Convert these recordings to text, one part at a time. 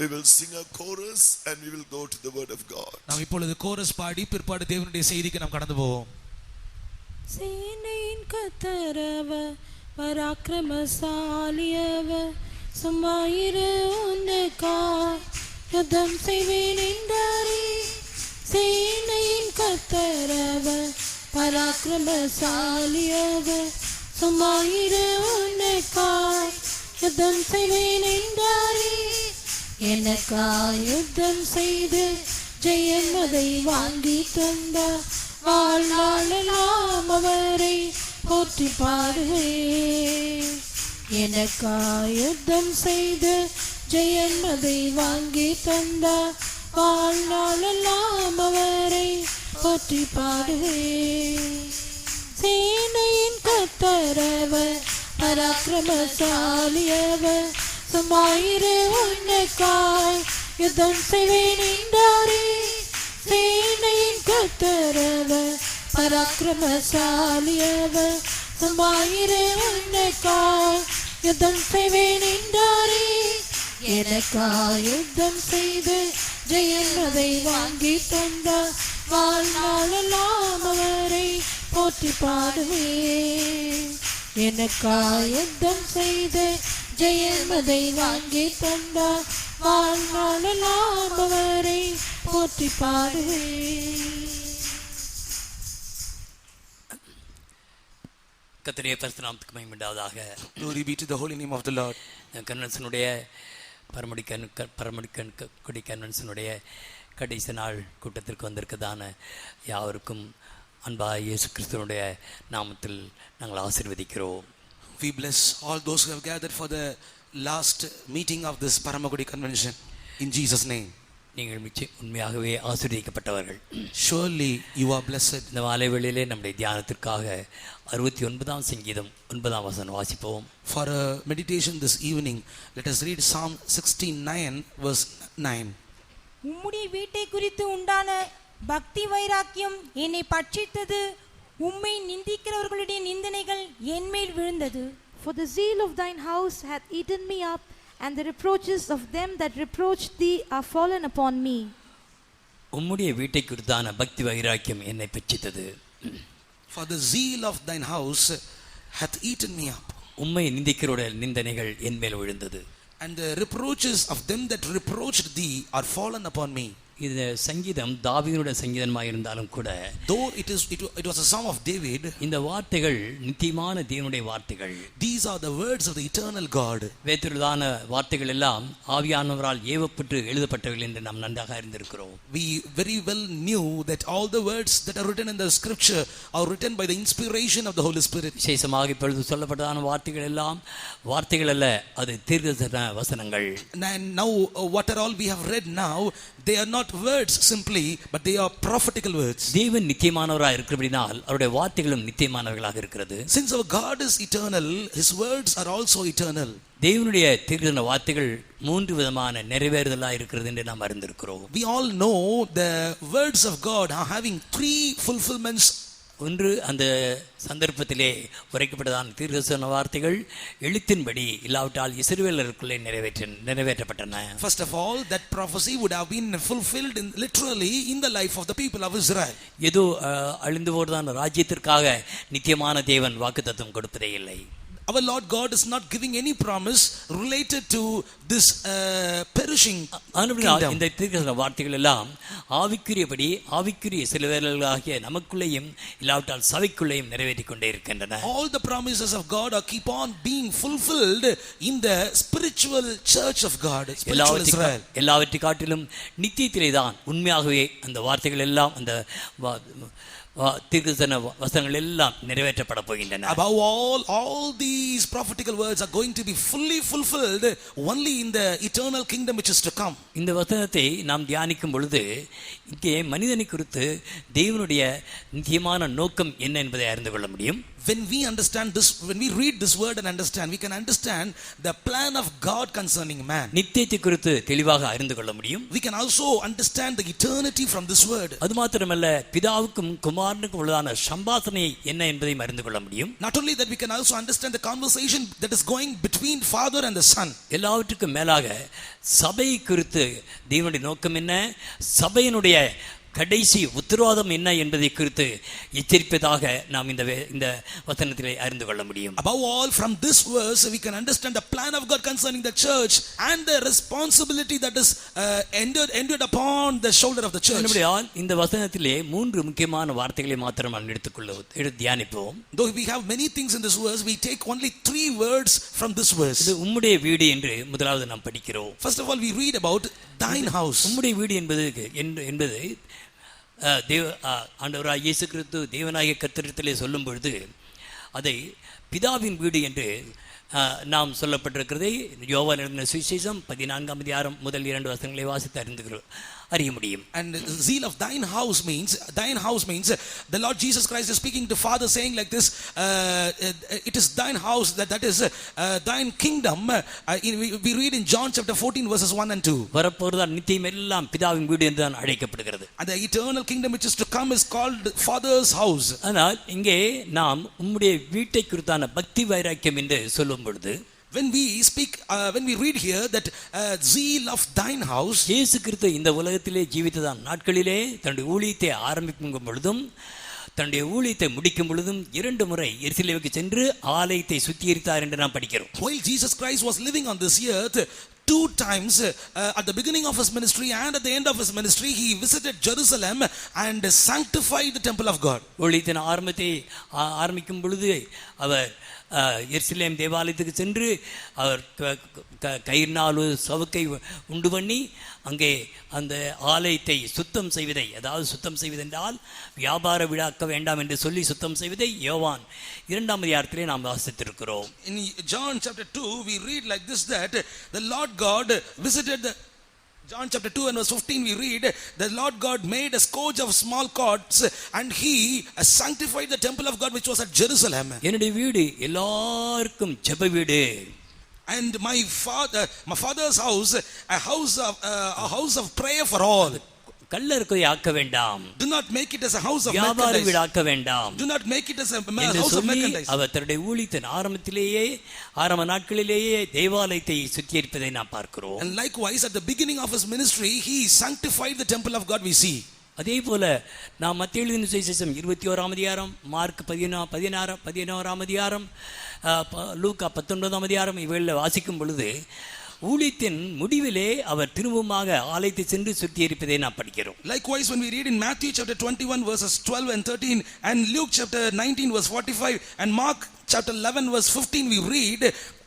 we will sing a chorus and we will go to the word of God. நாம் இப்பொழுது chorus பாடி பிற்பாடு தேவனுடைய செய்திக்கு நாம் கடந்து போவோம். சேனையின் கர்த்தரவர் பராக்கிரமசாலியவர் சும்மாயிரு உனக்காய் யுத்தம் செய்வேன் என்றாரே. சேனையின் கர்த்தரவர் பராக்கிரமசாலியவர் சும்மாயிரு உனக்காய் யுத்தம் செய்வேன் என்றாரே. எனக்காய் யுத்தம் செய்து ஜெயம் அதை வாங்கி தந்தார். வாழ்நாளெல்லாம் அவரை போற்றி பாடுவேன். எனக்காய் யுத்தம் செய்து ஜெயம் அதை வாங்கி தந்தார். வாழ்நாளெல்லாம் அவரை போற்றி பாடுவேன். சேனையின் கர்த்தரவர் பராக்கிரமசாலியவர் சும்மாயிரு உனக்காய் யுத்தம் செய்வேன் என்றாரே. சேனையின் கர்த்தரவர் பராக்கிரமசாலியவர் சும்மாயிரு உனக்காய் யுத்தம் செய்வேன் என்றாரே. எனக்காய் யுத்தம் செய்து ஜெயம் அதை வாங்கி தந்தார். வாழ்நாளெல்லாம் அவரை போற்றி பாடுவேன். எனக்காய் யுத்தம் செய்து ஜெயம் அதை வாங்கி தந்தார். வாழ்நாளெல்லாம் அவரை போற்றி பாடுவேன். கர்த்தருடைய பரிசுத்த நாமத்துக்கு மகிமை உண்டாவதாக. Glory be to the holy name of the Lord. கன்வென்ஷனுடைய பரமடி கன்வென்ஷனுடைய கடைசி நாள் கூட்டத்திற்கு வந்திருக்கதான யாவருக்கும் அன்பாக இயேசு கிறிஸ்துவனுடைய நாமத்தில் நாங்கள் ஆசீர்வதிக்கிறோம். We bless all those who have gathered for the last meeting of this Paramagudi convention in Jesus name. நீங்கள் உண்மையாகவே ஆசீர்வதிக்கப்பட்டவர்கள். Surely you are blessed. இந்த மாலை வேளையிலே நம்முடைய தியானத்திற்காக 69ஆம் சங்கீதம் 9ஆம் வசனம் வாசிப்போம். For a meditation this evening, let us read Psalm 69 verse 9. உம்முடைய வீட்டை குறித்து உண்டான பக்தி வைராக்கியம் என்னை பட்சித்தது. உம்மை நிந்திக்கிறவர்களுடைய நிந்தனைகள் என்மேல் விழுந்தது. For the zeal of thine house hath eaten me up, and the reproaches of them that reproached thee are fallen upon me. உம்முடைய வீட்டை குறித்தான பக்தி வைராக்கியம் என்னை பட்சித்தது. For the zeal of thine house hath eaten me up. உம்மை நிந்திக்கிறவருடைய நிந்தனைகள் என்மேல் விழுந்தது. And the reproaches of them that reproached thee are fallen upon me. இந்த சங்கீதம் தாவீதுடைய சங்கீதமாக இருந்தாலும் கூட, though it was a song of David, இந்த வார்த்தைகள் நித்தியமான தேவனுடைய வார்த்தைகள். These are the words of the eternal God. வேதத்திலுள்ள வார்த்தைகள் எல்லாம் ஆவியானவரால் ஏவப்பட்டு எழுதப்பட்டவைகள் என்று நாம் நன்றாக அறிந்திருக்கிறோம். We very well knew that all the words that are written in the scripture are written by the inspiration of the Holy Spirit. விசேஷமாக இப்பொழுது சொல்லப்பட்டதான வார்த்தைகள் எல்லாம் வார்த்தைகள் அல்ல, அது தீர்க்கதரிசன வசனங்கள். And now what are all we have read now, they are not words simply, but they are prophetical words. தேவன் நித்தியமானவராக இருக்கிறபடினால் அவருடைய வார்த்தைகளும் நித்தியமானவர்களாக இருக்கிறது. Since our God is eternal, his words are also eternal. தேவனுடைய தீர்க்கதரிசன வார்த்தைகள் 3 விதமான நிறைவேறுதலாக இருக்கிறது என்று நாம் அறிந்திருக்கிறோம். We all know the words of God are having 3 fulfillments. ஒன்று, அந்த சந்தர்ப்பத்திலே உரைக்கப்பட்டதான தீர்க்கதரிசன வார்த்தைகள் எழுத்தின்படி இல்லாவிட்டால் இஸ்ரவேலருக்குள்ளே நிறைவேற்றப்பட்டன. First of all, that prophecy would have been fulfilled literally in the life of the people of Israel. ஏதோ அழிந்து போவதான ராஜ்யத்திற்காக நித்தியமான தேவன் வாக்குத்தத்தம் கொடுப்பதே இல்லை. Our Lord God is not giving any promise related to this perishing kingdom. இந்த தீர்க்கதரிசன வார்த்தைகள் எல்லாம் ஆவிக்குரியபடி ஆவிக்குரிய சிலுவைகளாகிய நமக்குள்ளேயும் இல்லாவிட்டால் சபைக்குள்ளேயும் நிறைவேற்றிக் கொண்டே இருக்கின்றன. All the promises of God are keep on being fulfilled in the spiritual church of God, spiritual Israel. எல்லாவற்றை காட்டிலும் நித்தியத்திலே தான் உண்மையாகவே அந்த வார்த்தைகள் எல்லாம் அந்த தீர்க்கதரிசன வசனங்கள் எல்லாம் நிறைவேற்றப்பட போகின்றன. Above all these prophetical words are going to be fully fulfilled only in the eternal kingdom which is to come. இந்த வசனத்தை நாம் தியானிக்கும் பொழுது இங்கே மனிதனை குறித்து தேவனுடைய நித்தியமான நோக்கம் என்ன என்பதை அறிந்து கொள்ள முடியும். When we understand this, when we read this word and understand, we can understand the plan of God concerning man. நித்தியத்தை குறித்து தெளிவாக அறிந்து கொள்ள முடியும். We can also understand the eternity from this word. அது மாத்திரமல்ல, பிதாவுக்கும் குமாரனுக்கும் குமாரனுக்கு உள்ளதான சம்பாஷணை என்ன என்பதையும் அறிந்து கொள்ள முடியும். Not only that, we can also understand the conversation that is going between father and the son. எல்லாவற்றுக்கும் மேலாக சபை குறித்து தேவனுடைய நோக்கம் என்ன, சபையினுடைய கடைசி உத்தரவாதம் என்ன என்பதை குறித்து எச்சரிப்பதாக நாம் இந்த வசனத்திலே அறிந்து கொள்ள முடியும். Above all, from this verse we can understand the plan of God concerning the church and the responsibility that is endured upon the shoulder of the church. இந்த வசனத்திலே மூன்று முக்கியமான வார்த்தைகளை மாத்திரம் நாம் எடுத்து தியானிப்போம். Though we have many things in this verse, we take only 3 words from this verse. இது உம்முடைய வீடு என்று முதலாவது நாம் படிக்கிறோம். First of all, we read about thine house. உம்முடைய வீடு என்பது ஆண்டவராகிய இயேசு கிறிஸ்து தேவனாகிய கர்த்தரிடத்திலே சொல்லும் பொழுது அதை பிதாவின் வீடு என்று நாம் சொல்லப்பட்டிருக்கிறதை யோவான் எழுதின சுவிசேஷம் 14ஆம் அதிகாரம் முதல் 2 வசனங்களை வாசித்து அறிய முடியும். And the zeal of thine house means the Lord Jesus Christ is speaking to Father, saying like this, it is thine house, that is thine kingdom. We read in John chapter 14 verses 1 and 2. வரப்போறதான நித்தியம் எல்லாம் பிதாவின் வீடு என்று தான் அழைக்கப்படுகிறது. And the eternal kingdom which is to come is called Father's house. ஆனால் இங்கே நாம் உம்முடைய வீட்டை குறித்தான பக்தி வைராக்கியம் என்று சொல்லும் பொழுது, when we speak, when we read here that zeal of thine house, இயேசு கிறிஸ்து இந்த உலகத்திலே ஜீவித்ததான நாட்களிலே தன்னுடைய ஊழியத்தை ஆரம்பிக்கும் பொழுதும் தன்னுடைய ஊழியத்தை முடிக்கும் பொழுதும் 2 முறை எருசலேமுக்கு சென்று ஆலயத்தை சுத்திகரித்தார் என்று நாம் படிக்கிறோம். While Jesus Christ was living on this earth, 2 times at the beginning of his ministry and at the end of his ministry, he visited Jerusalem and sanctified the temple of God. ஊழியத்தின் ஆரம்பிக்கும் பொழுது அவர் எருசலேம் தேவாலயத்துக்கு சென்று அவர் கயிறினால் சவுக்கை உண்டு பண்ணி அங்கே அந்த ஆலயத்தை சுத்தம் செய்வதை, அதாவது சுத்தம் செய்வதென்றால் வியாபார விழாக்க வேண்டாம் என்று சொல்லி சுத்தம் செய்வதை யோவான் 2ஆம் அதிகாரத்திலே நாம் வாசித்திருக்கிறோம். In John chapter 2 we read like this, that the Lord God visited the John chapter 2 and verse 15 we read, the Lord God made a scourge of small cords and he sanctified the temple of God which was at Jerusalem. என்னுடைய வீடு எல்லாருக்கும் ஜெப வீடு. And my father's house, a house of prayer for all. கல்லறுக்கை ஆக்க வேண்டாம். Do not make it as a house of வியாபார merchandise. வீடாக்க வேண்டாம். Do not make it as a house of merchandise. அவர் தன்னுடைய ஊழியத்தின் ஆரம்ப நாட்களிலேயே தேவாலயத்தை சுத்திகரிப்பதை நாம் பார்க்கிறோம். And likewise at the beginning of his ministry he sanctified the temple of God, we see. அதே போல நாம் மத்தேயு எழுதின சுவிசேஷம் 21ஆம் அதிகாரம், மார்க் 11ஆம் அதிகாரம், லூக்கா 19ஆம் அதிகாரம் இவைகளில் வாசிக்கும் பொழுது ஊழியத்தின் முடிவிலே அவர் திரும்பமாக ஆலயத்தை சென்று சுத்திகரிப்பதை நாம் படிக்கிறோம். Likewise when we read in Matthew chapter 21 verses 12 and 13 and Luke chapter 19 verse 45 and Mark chapter 11 verse 15 we read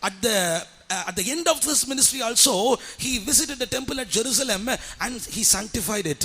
at the end of this ministry also he visited the temple at Jerusalem and he sanctified it.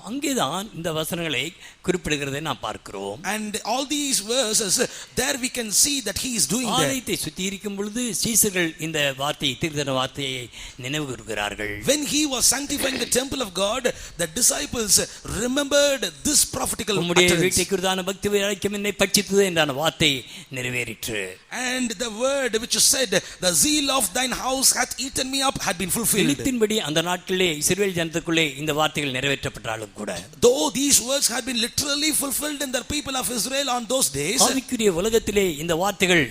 அங்கேதான் இந்த வசனங்களை குறிப்பிடுகிறதை நாம் பார்க்கிறோம். And all these verses there we can see that he is doing that. ஆலயத்தை சுத்திகரிக்கும் பொழுது சீஷர்கள் இந்த தீர்த்தன வார்த்தையை நினைவு கூர்கிறார்கள். When he was sanctifying the temple of God, the disciples remembered this prophetical utterance. உம்முடைய வீட்டை குறித்தான பக்தி வைராக்கியம் என்னை பட்சித்தது என்ற வார்த்தை நிறைவேறிற்று. And the word which said, the zeal of thine house hath eaten me up, had been fulfilled. எழுத்தின்படி அந்த நாட்களிலே இஸ்ரவேல் ஜனத்துக்குள்ளே இந்த வார்த்தைகள் நிறைவேற்றப்பட்டாலும் கூட, though these words had been literally fulfilled in the people of Israel on those days, ஆவிக்குரிய உலகத்திலே இந்த வார்த்தைகள்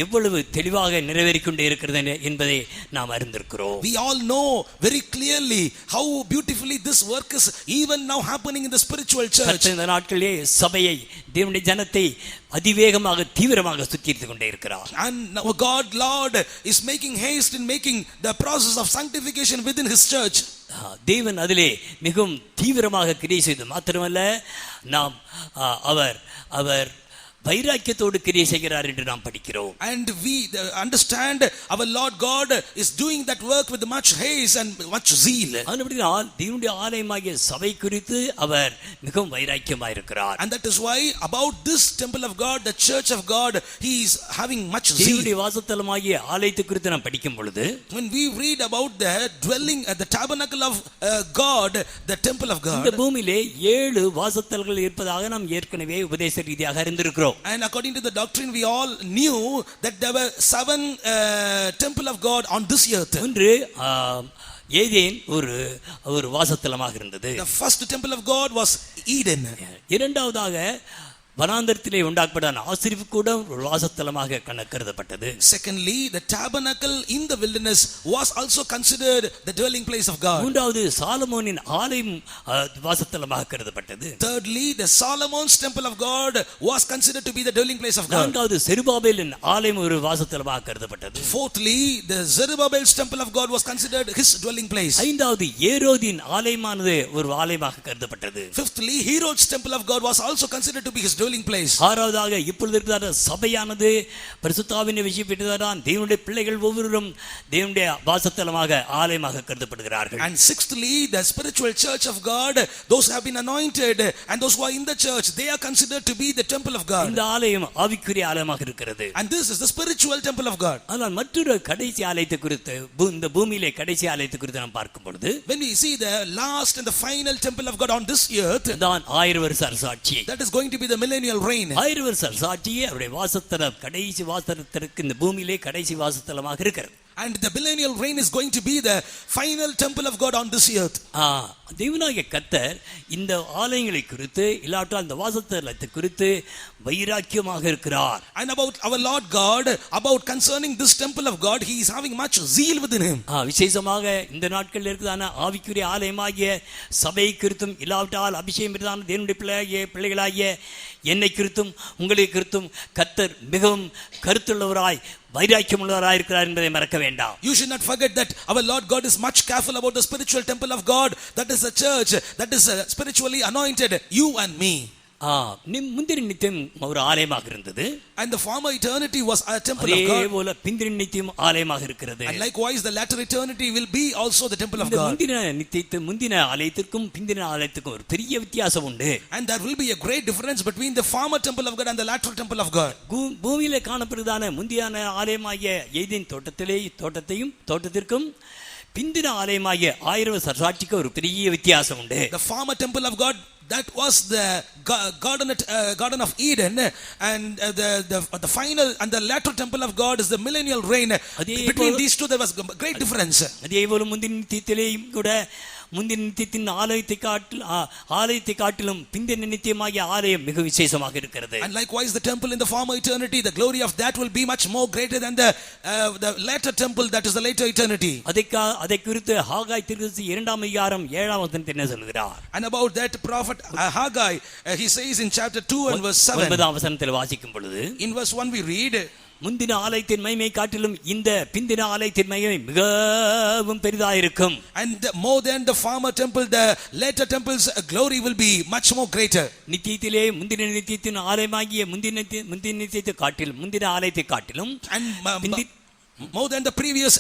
எவ்வளவு தெளிவாக நிறைவேறிக்கொண்டே இருக்கிறது என்பதை நாம் அறிந்திருக்கிறோம். we all know very clearly how beautifully this work is even now happening in the spiritual church. இந்த நாட்களிலே சபையை, தேவனுடைய ஜனத்தை அதிவேகமாக தீவிரமாக சுத்திகரித்துக் கொண்டே இருக்கிறார். And our God Lord is making haste in making the process of sanctification within his church. தேவன் அதிலே மிகவும் தீவிரமாக கிரியை செய்து மாத்திரமல்ல, நாம் அவர் வைராக்கியத்தோடு கிரியை செய்கிறார் என்று நாம் படிக்கிறோம். And we understand our Lord God is doing that work with much haste and much zeal. அதுபடியால் தேவனுடைய ஆலயமாகிய சபை குறித்து அவர் மிகவும் வைராக்கியமாக இருக்கிறார். And that is why about this temple of God, the church of God, he is having much zeal. தேவனுடைய வாசஸ்தலமாகிய ஆலயத்தை குறித்து நாம் படிக்கும் பொழுது, when we read about the dwelling at the tabernacle of God, the temple of God, இந்த பூமியிலே 7 வாசஸ்தலங்கள் இருப்பதாக நாம் ஏற்கனவே உபதேச ரீதியாக அறிந்திருக்கிறோம். And according to the doctrine we all knew that there were 7 temple of God on this earth. ஒன்று Eden ஒரு வாசத்தலமாக இருந்தது. The first temple of God was Eden. இரண்டாவதாக வனாந்தரத்திலே உண்டாக்கப்பட்ட ஆசரிப்பு கூட ஒரு வாசத்தலமாக கருதப்பட்டது. Secondly, the tabernacle in the wilderness was also considered the dwelling place of God. மூன்றாவது சாலமோனின் ஆலயம் வாசத்தலமாக கருதப்பட்டது. Thirdly, the Solomon's temple of God was considered to be the dwelling place of God. நான்காவது செருபாபேலின் ஆலயம் ஒரு வாசத்தலமாக கருதப்பட்டது. Fourthly, the Zerubbabel's temple of God was considered his dwelling place. ஐந்தாவது ஏரோதின் ஆலயமானது ஒரு ஆலயமாக கருதப்பட்டது. Fifthly, Herod's temple of God was also considered to be his dwelling place. ஆறாவதாக இப்பொழுது இருக்கிற சபையானது பரிசுத்தாவின் விஷயம் பெற்றதான தேவனுடைய பிள்ளைகள் ஒவ்வொருவரும் தேவனுடைய வாசத்தலமாக ஆலயமாக கருதப்படுகிறார்கள். And sixthly, the spiritual church of God, those who have been anointed and those who are in the church, they are considered to be the temple of God. இந்த ஆலயம் ஆவிக்குரிய ஆலயமாக இருக்கிறது. And this is the spiritual temple of God. ஆனால் மற்றொரு கடைசி ஆலயத்தை குறித்து இந்த பூமியிலே கடைசி ஆலயத்தை குறித்து நாம் பார்க்கும் பொழுது, when we see the last and the final temple of God on this earth, தான் 1000 வருஷ அரசாட்சி. that is going to be the millennial reign. 1000 வருஷ அரசாட்சியே அவருடைய வாசத்தலம் கடைசி வாசத்தலத்திற்கு இந்த பூமியிலே கடைசி வாசத்தலமாக இருக்கிறது. And the millennial reign is going to be the final temple of God on this earth. தேவனாகிய கர்த்தர் இந்த ஆலயங்களை குறித்து இல்லாட்டால் இந்த வாசத்தலத்தை குறித்து வைராக்கியமாக இருக்கிறார். And about our Lord God, about concerning this temple of God, he is having much zeal within him. விசேஷமாக இந்த நாட்களில் இருக்கிறதான ஆவிக்குரிய ஆலயமாகிய சபை குறித்தும் இல்லாவிட்டால் அபிஷேகம் பெற்றதான தேவனுடைய பிள்ளைகளாகிய என்னை குறித்தும் உங்களை குறித்தும் கர்த்தர் மிகவும் கருத்துள்ளவராய் வைராக்கியம் உள்ளவராய் இருக்கிறார் என்பதை மறக்க வேண்டாம். You should not forget that our Lord God is much careful about the spiritual temple of God, that is a church that is spiritually anointed, you and me. முந்தின நித்தியம் ஒரு ஆலயமாக இருந்தது. And the former eternity was a temple of God. அதேபோல பிந்தின நித்தியம் ஆலயமாக இருக்கிறது. And likewise the latter eternity will be also the temple of God. முந்தின ஆலயத்திற்கும் பிந்தின ஆலயத்திற்கும் ஒரு பெரிய வித்தியாசம் உண்டு. And there will be a great difference between the former temple of God and the latter temple of God. பூமியிலே காணப்படுவதான முந்தின ஆலயமாகிய Eden தோட்டத்திற்கும் பிந்தின ஆலயமாகிய 1000 வருஷ அரசாட்சிக்கு ஒரு பெரிய வித்தியாசம் உண்டு. The former temple of God, that was the garden of Eden, and the final and the latter temple of God is the millennial reign. Between these two there was great difference. அதேபோல முந்தின நித்தியத்திலேயும் கூட முந்தின நித்தியத்தின் ஆலயத்தை காட்டிலும் பிந்தின நித்தியமாகிய ஆலயம் மிக விசேஷமாக இருக்கிறது. And likewise the temple in the former eternity, the glory of that will be much more greater than the later temple, that is the later eternity. அதை குறித்து ஹாகாய் தீர்க்கதரிசி 2ஆம் அதிகாரம் 7ஆம் வசனத்தில் என்ன சொல்கிறார்? And about that prophet Haggai, he says in chapter 2 and verse 7. 9ஆம் வசனத்தில் வாசிக்கும் பொழுது, in verse 1 we read, முந்தின ஆலயத்தின் மகிமை காட்டிலும் இந்த பிந்தின ஆலயத்தின் மகிமை மிகவும் பெரிதாயிருக்கும். And more than the former temple, the later temple's glory will be much more greater. நித்தியத்திலே முந்தின நித்தியத்தின் ஆலயமாகிய முந்தின நித்தியத்தை காட்டிலும் முந்தின ஆலயத்தை காட்டிலும் and more than the previous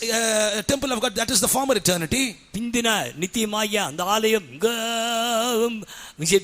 temple of God, that is the former eternity. பிந்தின நித்தியமாகிய அந்த ஆலயம் மிகவும்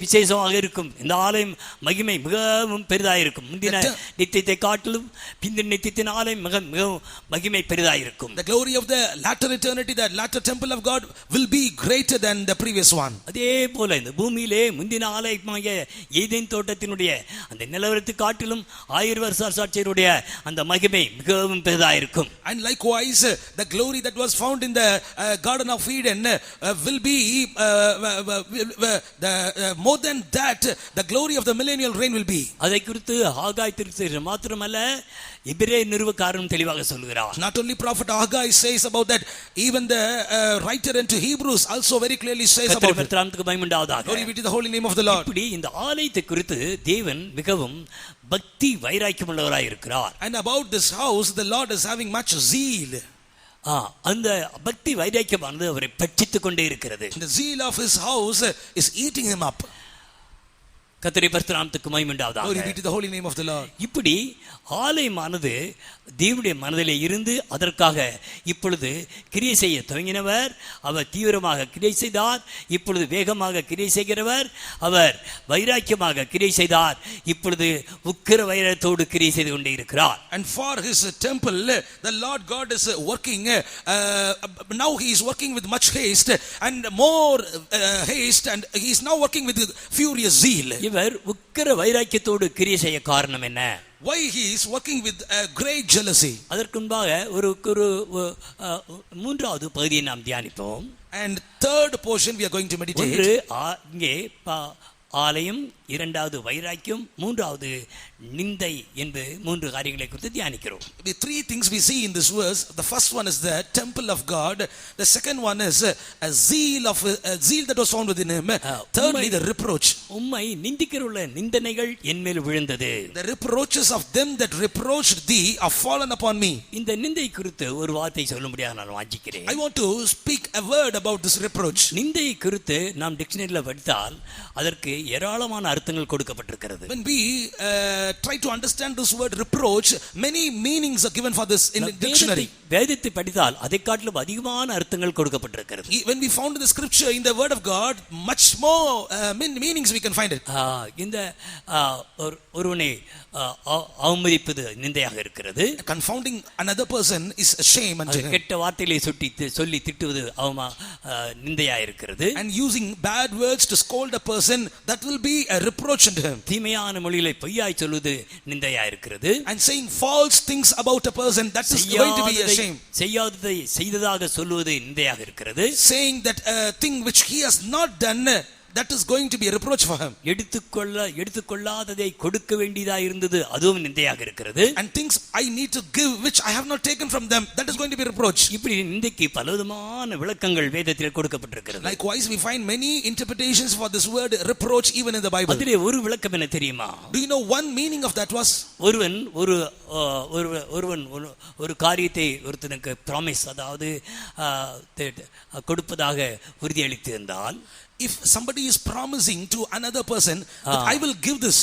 விசேஷமாக இருக்கும். இந்த ஆலயம் மகிமை மிகவும் பெரிதாயிருக்கும். முந்தின நித்தியத்தை காட்டிலும் பிந்தின நித்தியத்தின் ஆலயம் மிகவும் மகிமை பெரிதாயிருக்கும். The glory of the latter eternity, the latter temple of God will be greater than the previous one. அதே போல இந்த பூமியிலே முந்தின ஆலயமாகிய ஏதேன் தோட்டத்தினுடைய அந்த நிலவரத்தை காட்டிலும் 1000 வருஷ அரசாட்சியருடைய அந்த மகிமை மிகவும் பெரிதாயிருக்கும். And likewise the glory that was found in the garden of Eden will be more than that, the glory of the millennial reign will be. அதை குறித்து ஆகாய் தீர்க்கதரிசி மாத்திரமல்ல எபிரேய நிருபக்காரனும் தெளிவாக சொல்கிறார். Not only prophet Haggai says about that, even the writer into Hebrews also very clearly says about it. கர்த்தருக்கு மகிமை உண்டாவதாக. Glory be to the holy name of the Lord. இப்படி இந்த ஆலயத்தை குறித்து தேவன் மிகவும் பக்தி வைராக்கியம் உள்ளவராய் இருக்கிறார். And about this house the Lord is having much zeal. அந்த பக்தி வைராக்கியமானது அவரை பட்சித்துக் கொண்டே இருக்கிறது. The zeal of his house is eating him up. கர்த்தருடைய பரிசுத்த நாமத்துக்கு மகிமை உண்டாவதாக. Glory be to the holy name of the Lord. இப்படி ஆலயமானது தேவனுடைய மனதிலே இருந்து அதற்காக இப்பொழுது கிரியை செய்ய துவங்கினவர். அவர் தீவிரமாக கிரியை செய்தார். இப்பொழுது வேகமாக கிரியை செய்கிறவர். அவர் வைராக்கியமாக கிரியை செய்தார். இப்பொழுது உக்கிர வைரத்தோடு கிரியை செய்து கொண்டே இருக்கிறார். And for his temple the Lord God is working. Now he is working with much haste and more haste, and he is now working with furious zeal. இவர் உக்கிர வைராக்கியத்தோடு கிரியை செய்ய காரணம் என்ன? why he is working with a great jealousy. அதற்கு முன்பாக ஒரு மூன்றாவது பகுதியை நாம் தியானிப்போம். And third portion we are going to meditate. ஒன்று இங்கே ஆலயம், இரண்டாவது வைராக்கியம், மூன்றாவது நிந்தை என்பது மூன்று காரியங்களை குறித்து தியானிக்கிறோம். The three things we see in this verse. The first one is the temple of God. The second one is a zeal that was found within him. Thirdly, the reproach. உம்மை நிந்திக்கிறவுள்ள நிந்தனைகள் என்மேல் விழுந்தது. The reproaches of them that reproached thee are fallen upon me. இந்த நிந்தை குறித்து ஒரு வார்த்தை சொல்லும்படியாக நான் வாஞ்சிக்கிறேன். I want to speak a word about this reproach. நிந்தை குறித்து நாம் டிக்ஷனரியில் படித்தால் அதற்கு ஏராளமான அர்த்தங்கள் கொடுக்கப்பட்டிருக்கிறது. When we try to understand this word reproach, many meanings are given for this in the dictionary. வேதத்தை படித்தால் அதை காட்டிலும் அதிகமான அர்த்தங்கள் கொடுக்கப்பட்டிருக்கிறது. When we found in the scripture, in the word of God, much more meanings we can find it. இந்த ஒருவனை அவமதிப்பது நிந்தையாக இருக்கிறது. Confounding another person is a shame unto him. கெட்ட வார்த்தைகளை சொல்லி திட்டுவது நிந்தையாக இருக்கிறது. And using bad words to scold a person, that will be a reproach unto him. தீமையான மொழிகளை பொய்யாய் சொல்வது நிந்தையாக இருக்கிறது. And saying false things about a person, that is going to be a shame. செய்யாததை செய்ததாக சொல்வது நிந்தையாக இருக்கிறது. Saying that a thing which he has not done, that is going to be a reproach for him. எடுத்துக்கொள்ளாததை கொடுக்க வேண்டியதா இருந்தது, அதுவும் நிந்தையாக இருக்கிறது. And things I need to give which I have not taken from them, that is going to be a reproach. இப்படி நிந்தைக்கு பலவிதமான விளக்கங்கள் வேதத்தில் கொடுக்கப்பட்டிருக்கிறது. Likewise, we find many interpretations for this word reproach even in the Bible. அதிலே ஒரு விளக்கம் என்ன தெரியுமா? Do you know one meaning of that was? ஒருவன் ஒரு காரியத்தை ஒருத்தனுக்கு ப்ராமிஸ், அதாவது கொடுப்பதாக உறுதியளித்து இருந்தால், if somebody is promising to another person that I will give this,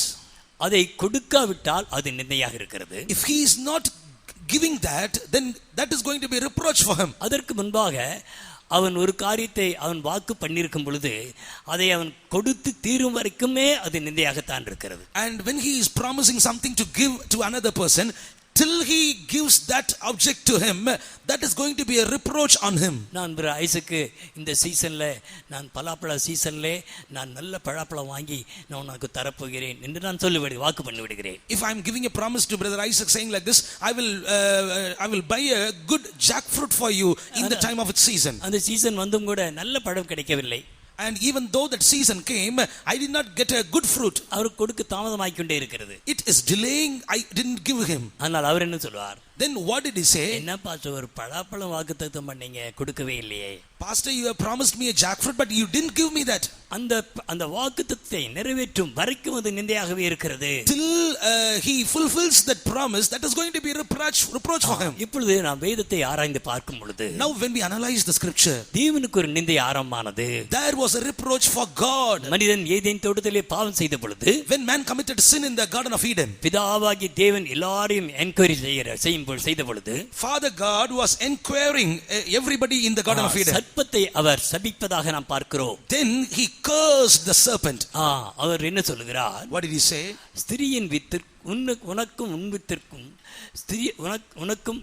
அதை கொடுக்காவிட்டால் அது நிந்தையாக இருக்கிறது. if he is not giving that, then that is going to be a reproach for him. அதற்கு முன்பாக அவன் ஒரு காரியத்தை அவன் வாக்கு பண்ணியிருக்கும் பொழுது அதை அவன் கொடுத்து தீரும் வரைக்குமே அது நிந்தையாகத்தான் இருக்கிறது. And when he is promising something to give to another person, till he gives that object to him, that is going to be a reproach on him. நான் ஐசக்கு இந்த சீசன்ல, நான் பலாப்பழ சீசன்ல நான் நல்ல பழாப்பழம் வாங்கி நான் உனக்கு தரப்போகிறேன் என்று நான் வாக்கு பண்ணி விடுகிறேன். If I am giving a promise to brother Isaac saying like this, I will buy a good jackfruit for you in the time of its season. அந்த சீசன் வந்தும் கூட நல்ல பழம் கிடைக்கவில்லை. And even though that season came, I did not get a good fruit. அவருக்கு கொடுக்க தாமதமாகிக்கொண்டே இருக்கிறது. It is delaying, I didn't give him. ஆனால் அவர் என்ன சொல்வார்? Then what did he say? என்ன பாஸ்டர், ஒரு பழாப்பழம் வாக்குத்தத்தம் பண்ணீங்க, கொடுக்கவே இல்லையே. Pastor, you have promised me a jackfruit, but you didn't give me that. அந்த வாக்குத்தத்தத்தை நிறைவேற்றும் வரைக்கும் அது நிந்தையாகவே இருக்கிறது. Till he fulfills that promise, that is going to be a reproach for him. இப்பொழுது நாம் வேதத்தை ஆராய்ந்து பார்க்கும் பொழுது, now when we analyze the scripture, தேவனுக்கு ஒரு நிந்தை ஆரம்பமானது. there was a reproach for God. மனிதன் ஏதேன் தோட்டத்திலே பாவம் செய்த பொழுது, when man committed sin in the garden of Eden, பிதாவாகிய தேவன் எல்லாரையும் என்கொயரி செய்த பொழுது, Father God was inquiring everybody in the garden of Eden. சர்ப்பத்தை அவர் சபிப்பதாக நாம் பார்க்கிறோம். Then he cursed the serpent. அவர் என்ன சொல்லுகிறார்? What did he say? ஸ்திரீயின் உனக்கும் உன் வித்திற்கும், உனக்கும்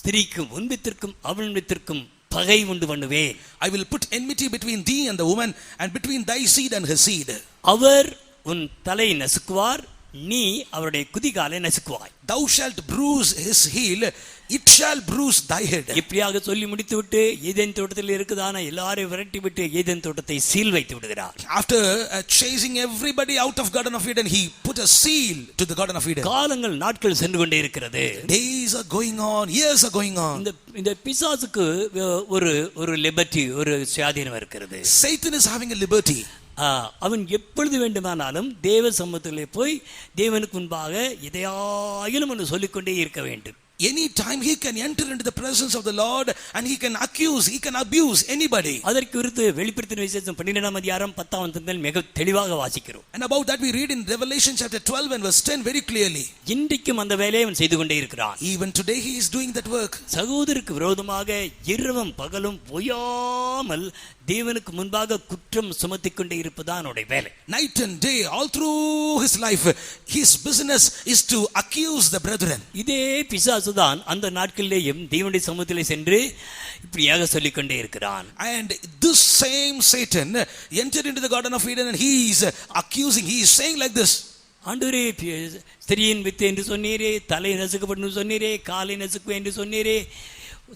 ஸ்திரீக்கும் உன் வித்திற்கும் அவன் வித்திற்கும் பகை உண்டு பண்ணுவேன். I will put enmity between thee and the woman, and between thy seed and her seed. அவர் உன் தலையை நசுக்குவார், நீ அவருடைய குதிகாலை நசுக்குவாய். Thou shalt bruise his heel, it shall bruise thy head. இப்படியாக சொல்லி முடித்துவிட்டு ஏதேன் தோட்டத்தில் இருக்குதான எல்லாரையும் விரட்டி விட்டு ஏதேன் தோட்டத்தை சீல் வைத்து விடுகிறார். After chasing everybody out of Garden of Eden, he put a seal to the Garden of Eden. காலங்கள் நாட்கள் சென்று கொண்டே இருக்கிறது. Days are going on, years are going on. இந்த பிசாசுக்கு ஒரு லிபர்ட்டி, ஒரு சுயாதீனம் இருக்கிறது. Satan is having a liberty. அவன் எப்பொழுது வேண்டுமானாலும் தேவ சமூகத்திலே போய் தேவனுக்கு முன்பாக எதையாயிலும் ஒன்று சொல்லிக்கொண்டே இருக்க வேண்டும். Any time he can enter into the presence of the Lord and he can accuse, he can abuse anybody. அதற்கு குறித்து வெளிப்படுத்தின விசேஷம் 12ஆம் அதிகாரம் 10ஆம் வசனத்தில் மிக தெளிவாக வாசிக்கிறோம். And about that we read in Revelation chapter 12 and verse 10 very clearly. இன்றைக்கும் அந்த வேலையை அவன் செய்து கொண்டே இருக்கிறான். Even today he is doing that work. சகோதரருக்கு விரோதமாக இரவும் பகலும் ஓயாமல் தேவனுக்கு முன்பாக குற்றம் சுமத்திக் கொண்டே இருப்பதான் அவனுடைய வேலை. Night and day, all through his life, his business is to accuse the brethren. இதே பிசாசுதான் அந்த நாட்களிலேயும் தேவனுடைய சமூகத்திலே சென்று இப்படியாக சொல்லிக் கொண்டே இருக்கிறான். And this same Satan entered into the Garden of Eden and he is accusing, he is saying like this. ஆண்டவரே ஸ்திரீயின் வித்து என்று சொன்னீரே, தலை நசுக்கப்படும் சொன்னீரே, காலை நசுக்கு என்று சொன்னீரே,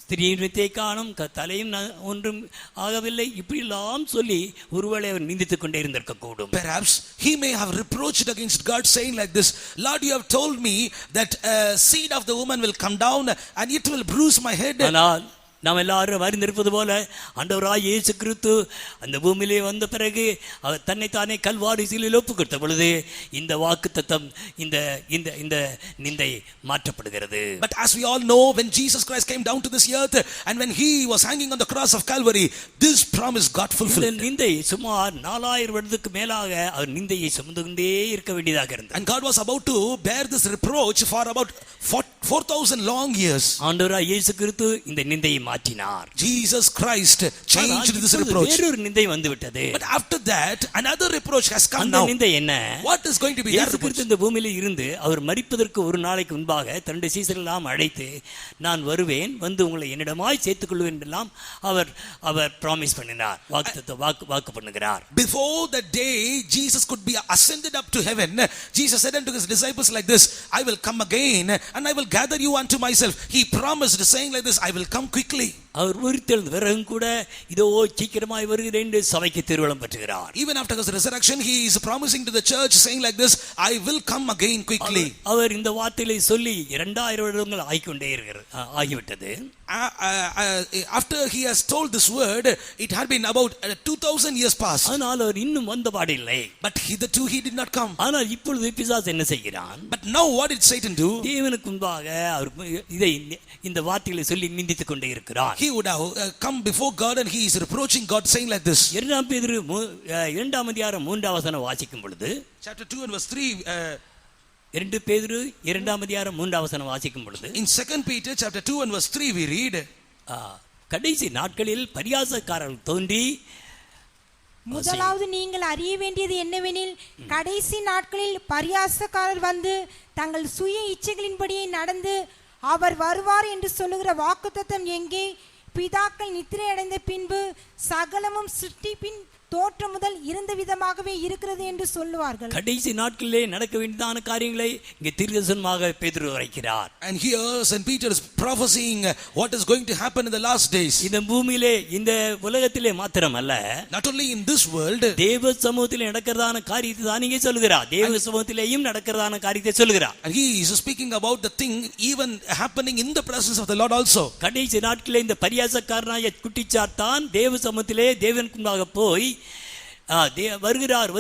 ஸ்திரீயின் வித்தை காணும் தலையும் ஒன்றும் ஆகவில்லை, இப்படியெல்லாம் சொல்லி ஒருவேளை அவர் நிந்தித்துக் கொண்டே இருந்திருக்க கூடும். Perhaps he may have reproached against God, saying like this, Lord, you have told me that seed of the woman will come down and it will bruise my head. ஆனால் நாம் எல்லாரும் அறிந்திருப்பது போல ஆண்டவராய் இயேசு கிறிஸ்து அந்த பூமியிலே வந்த பிறகு அவர் தன்னைத்தானே கல்வாரி சிலுவையில் ஒப்பு கொடுத்த பொழுது இந்த வாக்குத்தத்தம் இந்த இந்த இந்த நிந்தை மாற்றப்படுகிறது. But as we all know, when Jesus Christ came down to this earth and when he was hanging on the cross of Calvary, this promise got fulfilled. இந்த நிந்தை சுமார் 4000 வருடத்துக்கு மேலாக அவர் நிந்தையை சுமந்து கொண்டே இருக்க வேண்டியதாக இருந்தது. And God was about to bear this reproach for about 4000 long years. ஆண்டவராய் இயேசு கிறிஸ்து இந்த நிந்தையை மாற்றினார். Jesus Christ changed this reproach. வேறொரு நிந்தை வந்து விட்டது. But after that another reproach has come அந்த now. நிந்தை என்ன? What is going to be இயேசு கிறிஸ்து இந்த பூமியில இருந்து அவர் மரிப்பதற்கு ஒரு நாளைக்கு முன்பாக தன்னுடைய சீசர்கள் எல்லாம் அழைத்து, நான் வருவேன், வந்து உங்களை என்னிடமாய் சேர்த்துக் கொள்வேன் என்றெல்லாம் அவர் ப்ராமிஸ் பண்ணினார், வாக்கு பண்ணுகிறார். Before the day Jesus could be ascended up to heaven, Jesus said unto his disciples like this, I will come again and I will gather you unto myself. He promised, saying like this, I will come quickly. அவர் உயிர்த்தெழுந்த பிறகும் கூட இதோ சீக்கிரமாய் வருகிறேன் என்று சபைக்கு திருவளம் பெற்றுகிறார். Even after his resurrection, he is promising to the church, saying like this, I will come again quickly. அவர் இந்த வார்த்தைகளை சொல்லி 2000 வருடங்கள் ஆகிக்கொண்டே ஆகிவிட்டது. After he has told this word, it had been about 2000 years past. ஆனால் அவர் இன்னும் வந்தபாடில்லை. But hitherto he did not come. ஆனால் இப்பொழுது பிசாசு என்ன செய்கிறான்? But now what did Satan do? தேவனுக்கு முன்பாக அவர் இந்த வார்த்தைகளை சொல்லி நிந்தித்துக் கொண்டே இருக்கிறார். He would have come before God and he is reproaching God, saying like this. 2 பேதுரு 2 அதிகாரம் 3 வசனம் வாசிக்கும் பொழுது, chapter 2 and verse 3, 2 பேதுரு 2 அதிகாரம் 3 வசனம் வாசிக்கும் பொழுது, in 2 Peter chapter 2 and verse 3 we read, கடைசி நாட்களில் பரியாசக்காரர்கள் தோன்றி, முதலாவது நீங்கள் அறிய வேண்டியது என்னவெனில், கடைசி நாட்களில் பரியாசக்காரர் வந்து தங்கள் சுய இச்சைகளின்படியே நடந்து அவர் வருவார் என்று சொல்லுகிற வாக்குத்தத்தம் எங்கே? பிதாக்கள் நித்திரை அடைந்த பின்பு சகலமும் சிருஷ்டிப்பின் தோற்றம் முதல் இருந்த விதமாகவே இருக்கிறது என்று சொல்லுவார்கள். கடைசி நாட்களிலே நடக்க வேண்டியதான காரியங்களை இங்கே தீர்க்கதரிசனமாக பேதுரு உரைக்கிறார். And here St. Peter is prophesying what is going to happen in the last days. இந்த பூமியிலே இந்த உலகத்திலே மாத்திரமல்ல, not only in this world, தேவ சமூகத்திலே நடக்கிறதான காரியத்தை தான் இங்கே சொல்கிறார். தேவ சமூகத்திலேயும் நடக்கிறதான காரியத்தை சொல்கிறார். And he is speaking about the thing even happening in the presence of the Lord also. கடைசி நாட்களிலே இந்த பரியாசக்காரனாய குட்டிச்சாத்தான் தேவ சமூகத்திலே தேவனுக்கு முன்பாக போய் வருகிறார்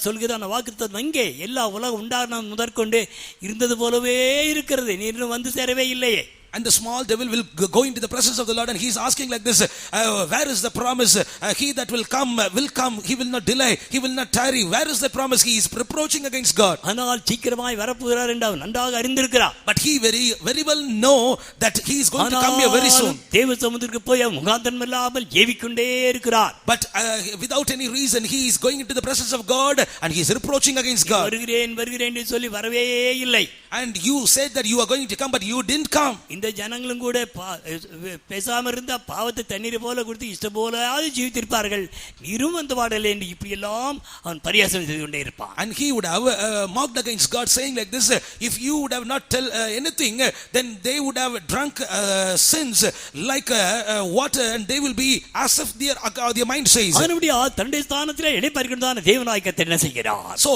சொல்கிறான். வாக்குத்தத்தம் எங்கே? எல்லா உலகம் உண்டான முதற்கொண்டு இருந்தது போலவே இருக்கிறது, நீ இன்னும் வந்து சேரவே இல்லையே. And the small devil will go into the presence of the Lord and he is asking like this, where is the promise? He that will come, he will not delay, he will not tarry. Where is the promise? He is reproaching against God. ஆனால் சீக்கிரமாய் வரப்போகிறார் என்று அவன் நன்றாக அறிந்திருக்கிறார். But he very well know that he is going to come here very soon. தேவ சமூகத்திற்கு போய் முகாந்தரம் இல்லாமல் ஏவிக்கொண்டே இருக்கிறார். But without any reason he is going into the presence of God and he is reproaching against God. வருகிறேன் என்று சொல்லி வரவே இல்லை. And you said that you are going to come, but you didn't come. இந்த ஜனங்களும் கூட பேசாம இருந்தா பாவத்தை தண்ணீர் போல கொடுத்து இஷ்ட போல ஜீவித்திருப்பார்கள், நீரும் அந்த பாடலை என்று இப்படி எல்லாம் அவன் பரியாசம் செய்து கொண்டே இருப்பான். And he would have mocked against God, saying like this, if you would have not tell anything, then they would have drunk sins like water and they will be as if their mind says. அவனுடைய தன்னுடைய ஸ்தானத்திலே இடைப்பறிக்கிறதான தேவனாகிய கர்த்தர் என்ன செய்கிறார்? So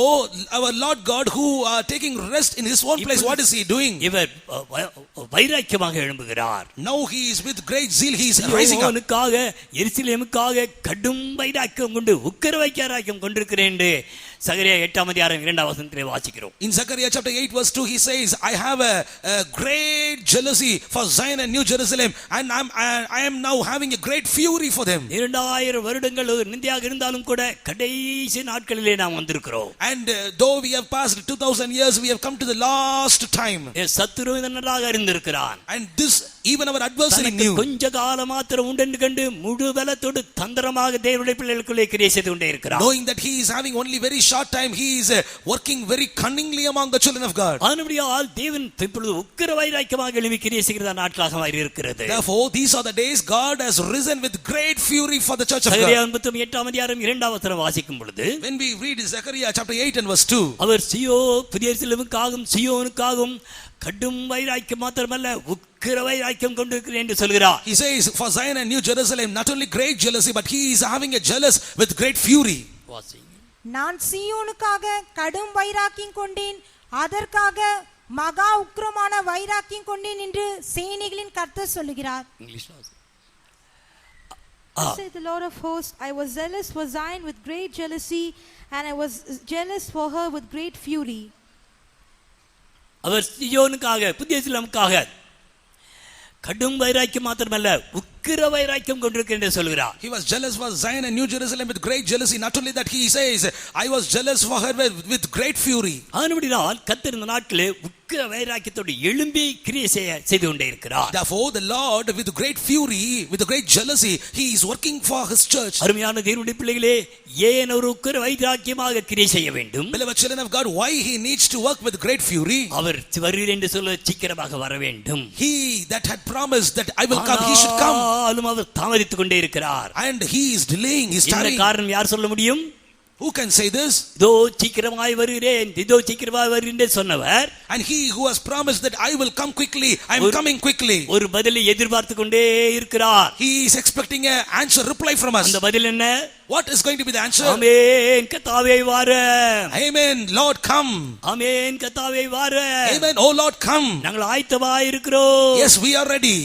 our Lord God who are taking rest in his own place, what is he doing? இவர் வைராக்கியமாக எழும்புகிறார். Now he is with great zeal, he is rising up. அவனுக்காக எருசலேமுக்காக கடும் வைராக்கியம் கொண்டு உக்கிர வைராக்கியம் கொண்டிருக்கிறேன் என்று சகரியா 8 அதிகாரம் 2 வசனத்திலே வாசிக்கிறோம். In Zechariah chapter 8 verse 2 he says, I have a great jealousy for Zion and New Jerusalem and I am now having a great fury for them. 2000 வருடங்கள் நிந்தையாக இருந்தாலும் கூட கடைசி நாட்களிலே நாம் வந்திருக்கிறோம். And though we have passed 2000 years, we have come to the last time. சத்துரு நன்றாக அறிந்திருக்கிறான். And this Even our adversary தனக்கு knew. கொஞ்ச காலம் மாத்திரம் உண்டென்று கண்டு முழு பலத்தோடு தந்திரமாக தேவனுடைய பிள்ளைகளுக்குள்ளே கிரியை செய்து கொண்டே இருக்கிறார். Knowing that he is having only very short time, he is working very cunningly among the children of God. ஆனபடியால் தேவன் இப்பொழுது உக்கிர வைராக்கியமாக எழுப்பி கிரியை செய்கிற நாட்களாக மாறி இருக்கிறது. Therefore, these are the days God has risen with great fury for the church of Zechariah God. 58:2 வாசிக்கும் பொழுது, When we read Zechariah chapter 8 and verse 2, அவர் புதிய எருசலேமுக்காகவும் சீயோனுக்காகவும் கடும் வைராக்கியம் மாத்திரமல்ல உக்கிர வைராக்கியம் கொண்டிருக்கிறேன் என்று சொல்கிறார். he says, for Zion and New Jerusalem, not only great jealousy, but he is having a jealous with great fury. நான் சீயோனுக்காக கடும் வைராக்கியம் கொண்டேன், அதற்காக மகா உக்கிரமான வைராக்கியம் கொண்டேன் என்று சேனைகளின் கர்த்தர் சொல்லுகிறார். Say the Lord of hosts, I was zealous for Zion with great jealousy, and I was jealous for her with great fury. அவர் சீயோனுக்காக புதிய எருசலேமுக்காக கடும் வைராக்கியம் மாத்திரமல்ல உக்கிர வைராக்கியம் கொண்டிருக்கிறேன் என்று சொல்கிறார். He was jealous for Zion and New Jerusalem with great jealousy. Not only that, he says, I was jealous for her with great fury. ஆனபடியால் கர்த்தர் இந்த நாட்களே உக்கிர வைராக்கியத்தோடு எழும்பி கிரியை செய்து கொண்டே இருக்கிறார். Therefore, the Lord with great fury, with great jealousy, he is working for his church. அருமையான தேவனுடைய பிள்ளைகளே, ஏன் ஒரு உக்கிர வைராக்கியமாக கிரியை செய்ய வேண்டும்? Beloved children of God, why he needs to work with great fury? அவர் வருகிறேன் என்று சொல்ல சீக்கிரமாக வர வேண்டும். He that had promised that I will come, he should come. அவர் தாமதித்துக் கொண்டே இருக்கிறார். And he is delaying, he is இந்த tarrying. காரணம் யார் சொல்ல முடியும்? Who can say this? இதோ சீக்கிரமாய் வருகிறேன், இதோ சீக்கிரமாய் வருகிறேன் சொன்னவர், and he who has promised that I will come quickly, I am coming quickly, ஒரு பதிலை எதிர்பார்த்து கொண்டே இருக்கிறார். he is expecting an answer, reply from us. அந்த பதில் என்ன? What is going to be the answer? ஆமென் கர்த்தாவே வாரும். Amen, Lord come. ஆமென் கர்த்தாவே வாரும். Amen, oh Lord come. நாங்கள் ஆயத்தமாய் இருக்கிறோம். Yes, we are ready.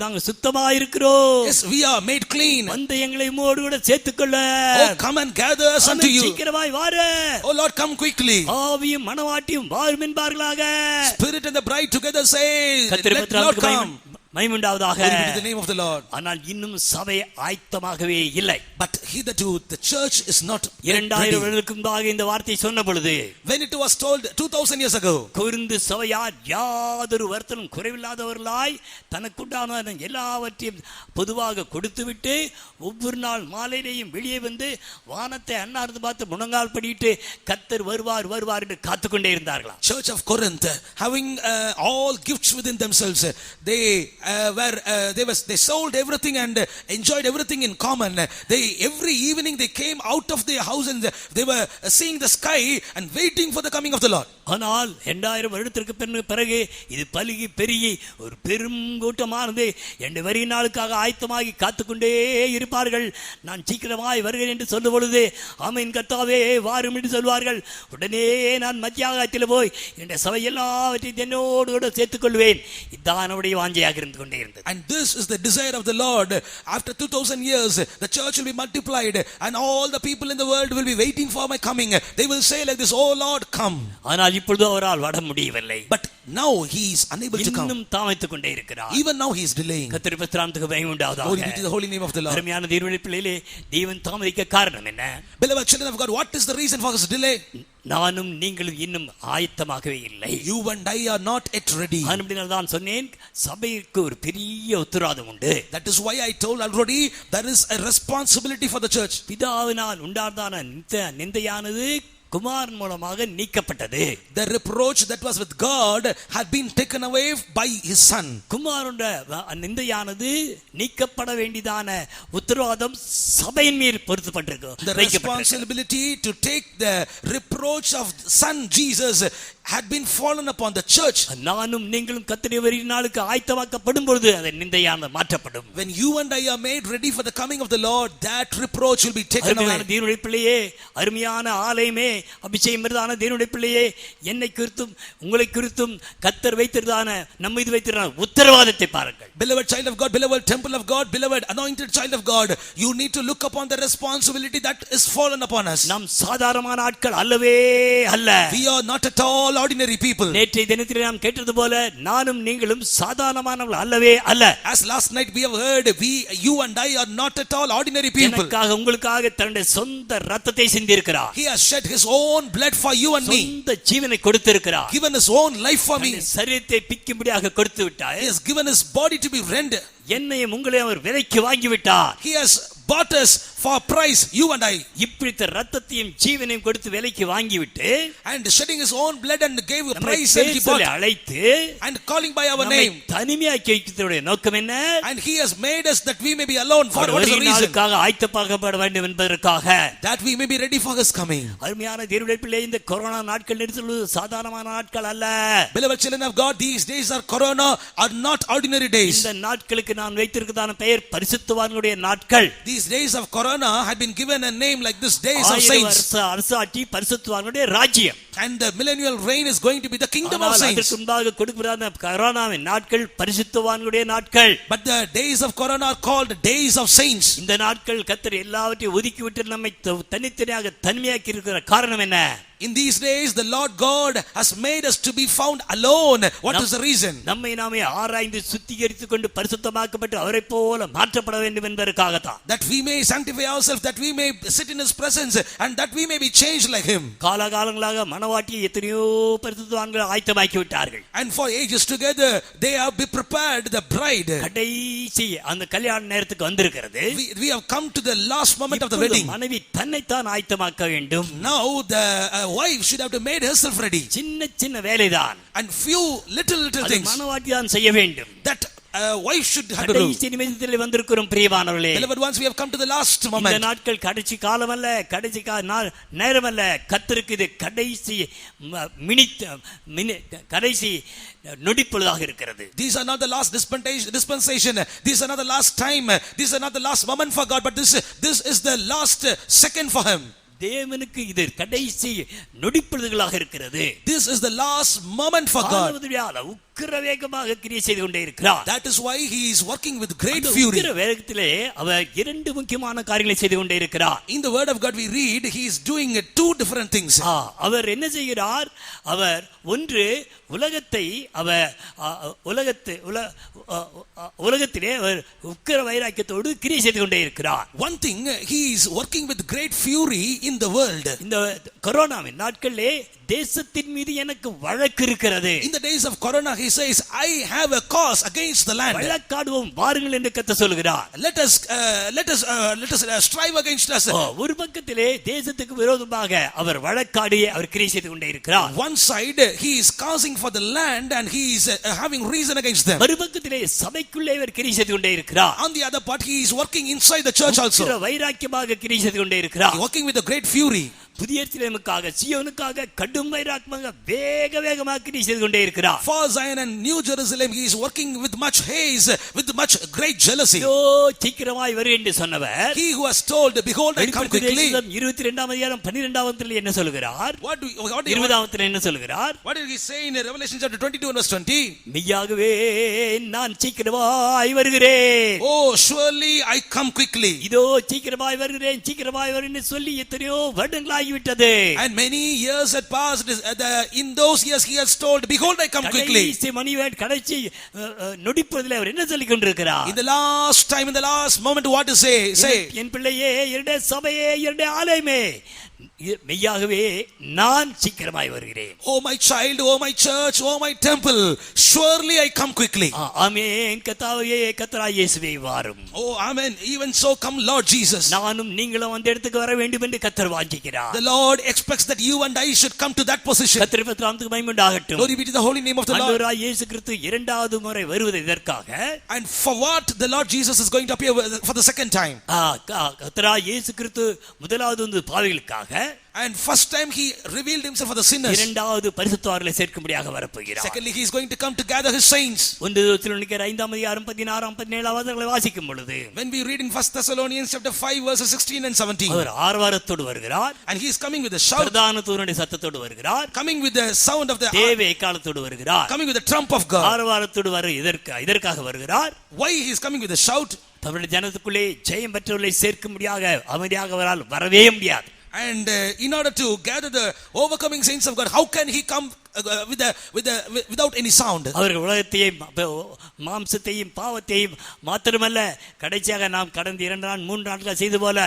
நாங்கள் சுத்தமாய் இருக்கிறோம். Yes, we are made clean. வந்து எங்களை உம்மோடு கூட சேர்த்துக்கொள்ள. Oh, come and gather us unto you. சீக்கிரமாய் வாரும். Oh Lord, come quickly. ஆவியும் மனவாட்டியும் வாரும் என்பார்களாக. Spirit and the bride together say, கர்த்தருடைய let Lord come. மகிமையுண்டாவதாக. Glory be to the name of the Lord. ஆனால் இன்னும் சபை ஆயத்தமாகவே இல்லை. But hitherto the church is not 2000 வருடங்களுக்கு முன்பாக இந்த வார்த்தை சொன்ன பொழுது, when it was told 2000 years ago, Corinth சபையார் யாதொரு வருத்தலும் குறைவில்லாதவர்களாய் தனக்குண்டான எல்லாவற்றையும் பொதுவாக கொடுத்துவிட்டு ஒவ்வொரு நாள் மாலையிலேயும் வெளியே வந்து வானத்தை அண்ணார்ந்து பார்த்து முழங்கால் படிட்டு கர்த்தர் வருவார் வருவார் என்று காத்துக்கொண்டே இருந்தார்களாம். Church of Corinth, having all gifts within themselves, they sold everything and enjoyed everything in common. They every evening they came out of their house and they were seeing the sky and waiting for the coming of the Lord. ஆனால் 2000 வருடத்திற்கு பிறகு இது பலுகி பெருகி ஒரு பெரும் கூட்டமானது என்ற வரி நாளுக்காக ஆயத்தமாகி காத்துக்கொண்டே இருப்பார்கள். நான் சீக்கிரமாய் வருகிறேன் என்று சொல்லும் பொழுது, ஆமென் கர்த்தாவே வாரும் என்று சொல்வார்கள். உடனே நான் மத்தியாகத்தில் போய் என்ற சபை எல்லாவற்றையும் என்னோடு கூட சேர்த்துக் கொள்வேன். இதுதான் அவருடைய வாஞ்சையாக இருந்து கொண்டே இருந்தது. And this is the desire of the Lord. After 2000 years, the church will be multiplied and all the people in the world will be waiting for my coming. They will say like this, oh Lord, come. ஆனால் இப்பொழுது அவரால் வர முடியவில்லை. But now he is unable to come. இன்னும் தாமதித்துக் கொண்டே இருக்கிறார். Even now he is delaying. கர்த்தருடைய பரிசுத்தத்துக்கு மகிமை உண்டாவதாக. Glory be to the holy name of the Lord. அருமையான தேவனுடைய பிள்ளைகளே, தேவன் தாமதிக்க காரணம் என்ன? Beloved children of God, what is the reason for his delay? நானும் நீங்களும் இன்னும் ஆயத்தமாகவே இல்லை. You and I are not yet ready. ஆனபடியால் தான் சொன்னேன், சபைக்கு ஒரு பெரிய உத்தரவாதம் உண்டு. That is why I told already there is a responsibility for the church. பிதாவினால் உண்டான நிந்தையானது குமாரன் மூலமாக நீக்கப்பட்டது. The reproach that was with God had been taken away by his son. குமாரனுடைய நிந்தையானது நீக்கப்பட வேண்டியதான உத்தரவாதம் சபையின் மீது பொறுத்தப்பட்டிருக்கு. The responsibility to take the reproach of son Jesus had been fallen upon the church. நானும் நீங்களும் கர்த்தருடைய வருகை நாளுக்கு ஆயத்தமாக்கப்படும் பொழுது அந்த நிந்தையானது மாற்றப்படும். When you and I are made ready for the coming of the Lord, that reproach will be taken away. அருமையான தேவனுடைய பிள்ளையே, அருமையான ஆலயமே, அபிஷேகம் பெற்றதான தேவனுடைய பிள்ளையே, என்னை குறித்தும் உங்களை குறித்தும் கர்த்தர் வைத்திருந்தான நம்ம மீது வைத்திருந்தான உத்தரவாதத்தை பாருங்கள். Beloved child of God, beloved temple of God, beloved anointed child of God, you need to look upon the responsibility that is fallen upon us. நாம் சாதாரணமான ஆட்கள் அல்லவே அல்ல. We are not at all ordinary people. நேற்றைய தினத்தில் நாம் கேட்டது போல நானும் நீங்களும் சாதாரணமானவர்கள் அல்லவே அல்ல. As last night we have heard, you and I are not at all ordinary people. எனக்காக உங்களுக்காக தன்னுடைய சொந்த ரத்தத்தை சிந்தி இருக்கிறார். He has shed his own blood for you and me. சொந்த ஜீவனை கொடுத்திருக்கிறார். Given his own life for me. சரீரத்தை பிக்கும்படியாக கொடுத்து விட்டார். He has given his body to be rent. என்னையும் உங்களையும் அவர் விலைக்கு வாங்கி விட்டார். He has bought us for a price, you and I. இப்படித்த ரத்தத்தையும் ஜீவனையும் கொடுத்து விலைக்கு வாங்கி விட்டு and shedding his own blood and gave a price and he bought அழைத்து and calling by our name. தனிமையாக்கி வைக்கிறதுடைய நோக்கம் என்ன? and he has made us that we may be alone. For what is the reason? ஆயத்தமாக்கப்பட வேண்டும் என்பதற்காக. that we may be ready for his coming. அருமையான தேவனுடைய பிள்ளை, இந்த corona நாட்கள் சொல்வது சாதாரணமான நாட்கள் அல்ல. Beloved children of God, these days are corona are not ordinary days. இந்த நாட்களுக்கு நான் வைத்திருக்கிறதான பெயர் பரிசுத்தவான்களுடைய நாட்கள். These days of corona had been given a name like this days of saints. அரசாட்சி பரிசுத்தவான்களுடைய ராஜ்யம். and the millennial reign is going to be the kingdom of saints. அதற்கு முன்பாக கொடுக்கப்பட்ட கொரோனாவின் நாட்கள் பரிசுத்தவான்களுடைய நாட்கள். but the days of corona are called days of saints. இந்த நாட்கள் கர்த்தர் எல்லாவற்றையும் ஒதுக்கி விட்டு நம்மை தனித்தனியாக தனிமையாக்கி இருக்கிற காரணம் என்ன? In these days the Lord God has made us to be found alone. What is the reason? நம்மை நாமே ஆராய்ந்து சுத்திகரித்துக் கொண்டு பரிசுத்தமாக்கப்பட்டு அவரைப் போல மாற்றப்பட வேண்டும் என்பதற்காகத்தான். that we may sanctify ourselves, that we may sit in his presence and that we may be changed like him. காலகாலங்களாக மனவாட்டியை எத்தனையோ பரிசுத்தவான்கள் ஆயத்தமாக்கி விட்டார்கள். and for ages together they have prepared the bride. கடைசி அந்த கல்யாண நேரத்துக்கு வந்திருக்கிறது. we have come to the last moment of the wedding. மனைவி தன்னைத்தான் ஆயத்தமாக்க வேண்டும். now the wife should have to made herself ready. சின்ன சின்ன வேலைதான் and few little things மனவாட்டி தான் செய்ய வேண்டும். that wife should have to do. கடைசி நிமிஷத்தில் வந்திருக்கிறோம் பிரியமானவர்களே. beloved ones, we have come to the last moment. இந்த நாட்கள் கடைசி காலம் அல்ல, கடைசி நேரம் அல்ல. கர்த்தருக்கு இது கடைசி கடைசி நொடிப்பொழுதாக இருக்கிறது. these are not the last dispensation, these are not the last time, these are not the last moment for God, but this is the last second for him. தேவனுக்கு இது கடைசி நொடிப்பொழுதுகளாக இருக்கிறது. this is the last moment for God. உக்கிர வேகமாக கிரியை செய்து கொண்டே இருக்கிறார். that is why he is working with great fury. உக்கிர வேகத்திலே அவர் இரண்டு முக்கியமான காரியங்களை செய்து கொண்டே இருக்கிறார். in the word of God we read he is doing two different things. அவர் என்ன செய்கிறார்? அவர் ஒன்று உலகத்தை உலகத்திலே அவர் உக்கிர வைராக்கியத்தோடு கிரியை செய்து கொண்டே இருக்கிறார். one thing, he is working with great fury in the world. இந்த கொரோனாவின் நாட்களிலே தேசத்தின் மீது எனக்கு வழக்கு இருக்கிறது. in the days of corona he says I have a cause against the land. வழக்காடுவோம் வாருங்கள் என்று கர்த்தர் சொல்கிறார். let us strive against us. ஒரு பக்கத்திலே தேசத்துக்கு விரோதமாக அவர் வழக்காடி அவர் கிரியை செய்து கொண்டே இருக்கிறார். one side he is causing for the land and he is having reason against them. மறுபக்கத்திலே சபைக்குள்ளே அவர் கிரியை செய்து கொண்டே இருக்கிறார். on the other part he is working inside the church also. வைராக்கியமாக கிரியை செய்து கொண்டே இருக்கிறார். working with a great fury. புதிய எருசலேமுக்காக சீயோனுக்காக கடும் வைராக்கியமாக வேகமாக கிரியை செய்து கொண்டே இருக்கிறார். for Zion and New Jerusalem he is working with much haste, with much great jealousy. சீக்கிரமாய் வரு என்று சொன்னவர், he who has told behold I come quickly. 22ஆம் அதிகாரம் 12ஆம் வசனத்தில் என்ன சொல்கிறார்? 20ஆம் வசனத்தில் என்ன சொல்கிறார்? what did he say in Revelation chapter 22 and verse 20? மெய்யாகவே நான் சீக்கிரமாய் வருகிறேன். oh surely I come quickly. இதோ சீக்கிரமாய் வருகிறேன் என்று சொல்லி எத்தனையோ வருடங்களாய் விட்டது. and many years had passed. in those years he has told behold I come quickly. கடைசி நொடிப்பொழுதிலே அவர் என்ன சொல்லிக் கொண்டிருக்கிறார்? in the last time, in the last moment, what to say? என் பிள்ளையே, என்னுடைய சபையே, என்னுடைய ஆலயமே, மெய்யாகவே நான் சீக்கிரமாய் வருகிறேன். oh my child, oh my church, oh my temple, surely I come quickly. ஆமென். கர்த்தராகிய இயேசுவே வாரும். oh amen. even so come Lord Jesus. நானும் நீங்களும் அந்த இடத்துக்கு வர வேண்டும் என்று கர்த்தர் வாஞ்சிக்கிறார். the Lord expects that you and I should come to that position. கர்த்தருடைய நாமத்துக்கு மகிமை உண்டாகட்டும். glory be to the holy name of the Lord. ஆண்டவராகிய இயேசு கிறிஸ்து இரண்டாவது முறை வருவது இதற்காக. and for what the Lord Jesus is going to appear for the second time? கர்த்தராகிய இயேசு கிறிஸ்து முதலாவது வந்து பாவிகளுக்காக, and first time he revealed himself for the sinners. இரண்டாவது பரிசுத்தவான்களை சேர்க்கும்படியாக வரப்போகிறார். secondly he is going to come to gather his saints. 1 தெசலோனிக்கேயர் 5ஆம் அதிகாரம் 16ஆம் 17ஆம் வசனங்களை வாசிக்கும் பொழுது, when we read in 1 Thessalonians chapter 5 verses 16 and 17, அவர் ஆரவாரத்தோடு வருகிறார். and he is coming with a shout. பிரதான தூதனுடைய சத்தத்தோடு வருகிறார். coming with the sound of the தேவ எக்காளத்தோடு வருகிறார். coming with the trump of God. ஆரவாரத்தோடு இதற்காக வருகிறார். why he is coming with a shout? தம்முடைய ஜனத்துக்குள்ளே ஜெயம் பெற்றவர்களை சேர்க்கும்படியாக அமைதியாக வரவே முடியாது. and in order to gather the overcoming saints of God, how can he come without any sound. அவர்கள் உலகத்தையும் மாம்சத்தையும் பாவத்தையும் மாத்திரமல்ல, கடைசியாக நாம் கடந்த 2 நாள் 3 நாட்கள் செய்து போல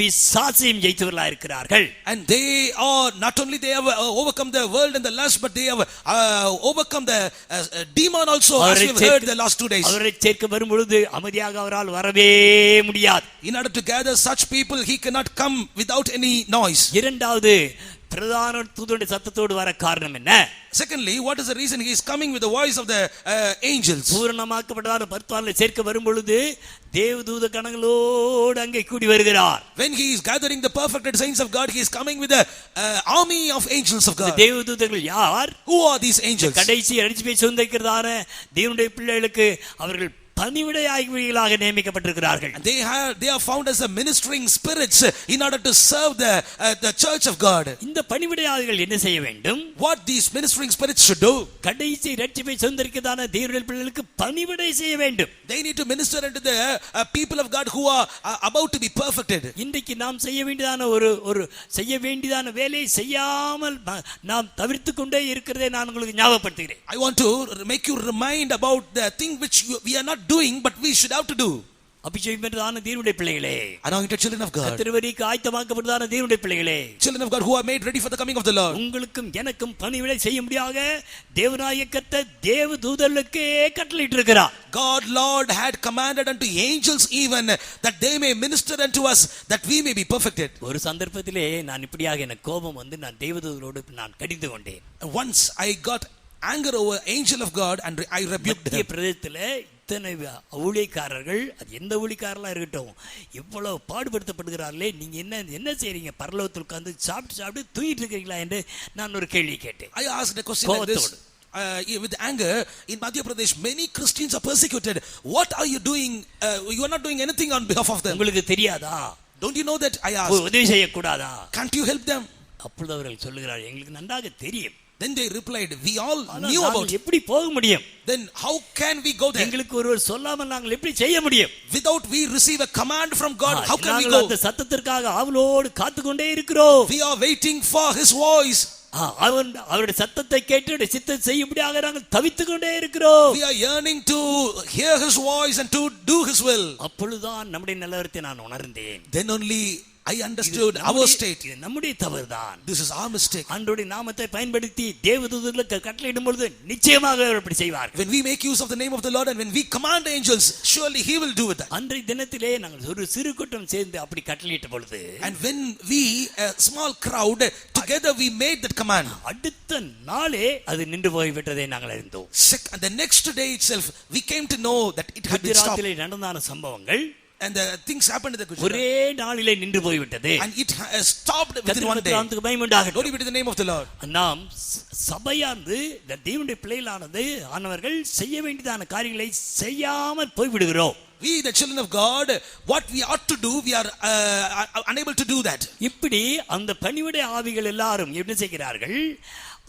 பிசாசையும் ஜெயித்தவர்களாக இருக்கிறார்கள். And they are not only they have overcome the world and the lust, but they have overcome the demon also, as we have heard the last 2 days. அவரை சேர்க்க வரும் பொழுது அமைதியாக அவரால் வரவே முடியாது. In order to gather such people, he cannot come without any noise. இரண்டாவது, பிரதான தூதனுடைய சத்தத்தோடு வர காரணம் என்ன? Secondly, what is the reason he is coming with the voice of the angels? பூரணமாக்கப்பட்டதான பரிசுத்தவான்களை சேர்க்க வரும் பொழுது தேவதூத கணங்களோடு அங்கே கூடி வருகிறார். When he is gathering the perfected saints of God, he is coming with the army of angels of God. தேவதூதர்கள் யார்? Who are these angels? கடைசி அடிச்சுப்பை சொந்தக்கிறதான தேவனுடைய பிள்ளைகளுக்கு அவர்கள் பணிவிடை ஆகிவிகளாக நியமிக்கப்பட்டிருக்கிறார்கள். They are found as the ministering spirits in order to serve the church of God. இந்த பணிவிடை ஆவிகள் என்ன செய்ய வேண்டும்? What these ministering spirits should do? கடைசி ரட்சிப்பை சொந்தரிக்கதான தேவனுடைய பிள்ளைகளுக்கு பணிவிடை செய்ய வேண்டும். They need to minister unto the people of God who are about to be perfected. இன்றைக்கு நாம் செய்ய வேண்டியதான ஒரு செய்ய வேண்டியதான வேலையை செய்யாமல் நாம் தவிர்த்துக் கொண்டே இருக்கிறதை நான் உங்களுக்கு ஞாபகப்படுத்துகிறேன். I want to make you remind about the thing which we are not doing, but we should have to do. அபிஷேகம் பெற்றதான தேவனுடைய பிள்ளைகளே, anointed children of God, கர்த்தருக்கு ஆயத்தமாக்கப்பட்டதான தேவனுடைய பிள்ளைகளே, children of God who are made ready for the coming of the Lord. உங்களுக்கும் எனக்கும் பணிவிடை செய்யும்படியாக தேவனாகிய கர்த்தர் தேவதூதர்களுக்கே கட்டளையிட்டிருக்கிறார். God Lord had commanded unto angels even that they may minister unto us, that we may be perfected. ஒரு சந்தர்ப்பத்திலே நான் இப்படியாக எனக்கு கோபம் வந்து நான் தேவதூதரோடு நான் கடிந்து கொண்டேன். Once I got anger over angel of God and I rebuked them. பிரதேசத்திலே இத்தனை ஊழியக்காரர்கள், அது எந்த ஊழியக்காரர்களா இருக்கட்டும், இவ்வளவு பாடுபடுத்தப்படுகிறார்களே, நீங்க என்ன செய்றீங்க? பரலோகத்தில் உட்கார்ந்து சாப்பிட்டு தூங்கிட்டு இருக்கீங்களா என்று நான் ஒரு கேள்வி கேட்டேன். I asked a question like this. With anger, in Madhya Pradesh many Christians are persecuted. What are you doing? You are not doing anything on behalf of them. உங்களுக்கு தெரியாதா? Don't you know that? I asked. உதவி செய்ய கூடாதா? Can't you help them? அப்பொழுது அவர்கள் சொல்லுகிறார்கள், எங்களுக்கு நன்றாக தெரியும். Then they replied, we all knew about it. எப்படி போக முடியும்? Then how can we go there? எங்களுக்கு ஒருவர் சொல்லாமல் நாங்கள் எப்படி செய்ய முடியும்? Without we receive a command from God, how can we go? அந்த சத்தத்திற்காக ஆவலோடு காத்துக்கொண்டே இருக்கிறோம். We are waiting for his voice. அவருடைய சத்தத்தை கேட்டு சித்தம் செய்யும்படியாக நாங்கள் தவித்துக் கொண்டே இருக்கிறோம். We are yearning to hear his voice and to do his will. அப்பொழுதுதான் நம்முடைய நிலவரத்தை நான் உணர்ந்தேன். Then only I understood our state. இது நம்முடைய தவறுதான். This is our mistake. ஆண்டவருடைய நாமத்தை பயன்படுத்தி தேவதூதர்களுக்கு கட்டளையிடும் பொழுது நிச்சயமாக அவர் அப்படி செய்வார். When we make use of the name of the Lord and when we command angels, surely he will do with that. அன்றைய தினத்திலே நாங்கள் ஒரு சிறு கூட்டம் சேர்ந்து அப்படி கட்டளையிட்ட பொழுது, and when we a small crowd together we made that command, அடுத்த நாளே அது நின்று போய் விட்டதை நாங்கள் அறிந்தோம். And the next day itself we came to know that it had been stopped. குஜராத்திலே நடந்தான சம்பவங்கள் and the things happened in the Gujarat. ஒரே நாளிலே நின்று போய் விட்டது. And it stopped within one day. Glory be to the name of the Lord. நாம் சபையானது தேவனுடைய பிள்ளைகளானது ஆனவர்கள் செய்ய வேண்டியதான காரியங்களை செய்யாமல் போய் விடுகிறோம். We the children of God, what we ought to do, we are unable to do that. இப்படி அந்த பணிவிடை ஆவிகள் எல்லாரும் என்ன செய்கிறார்கள்?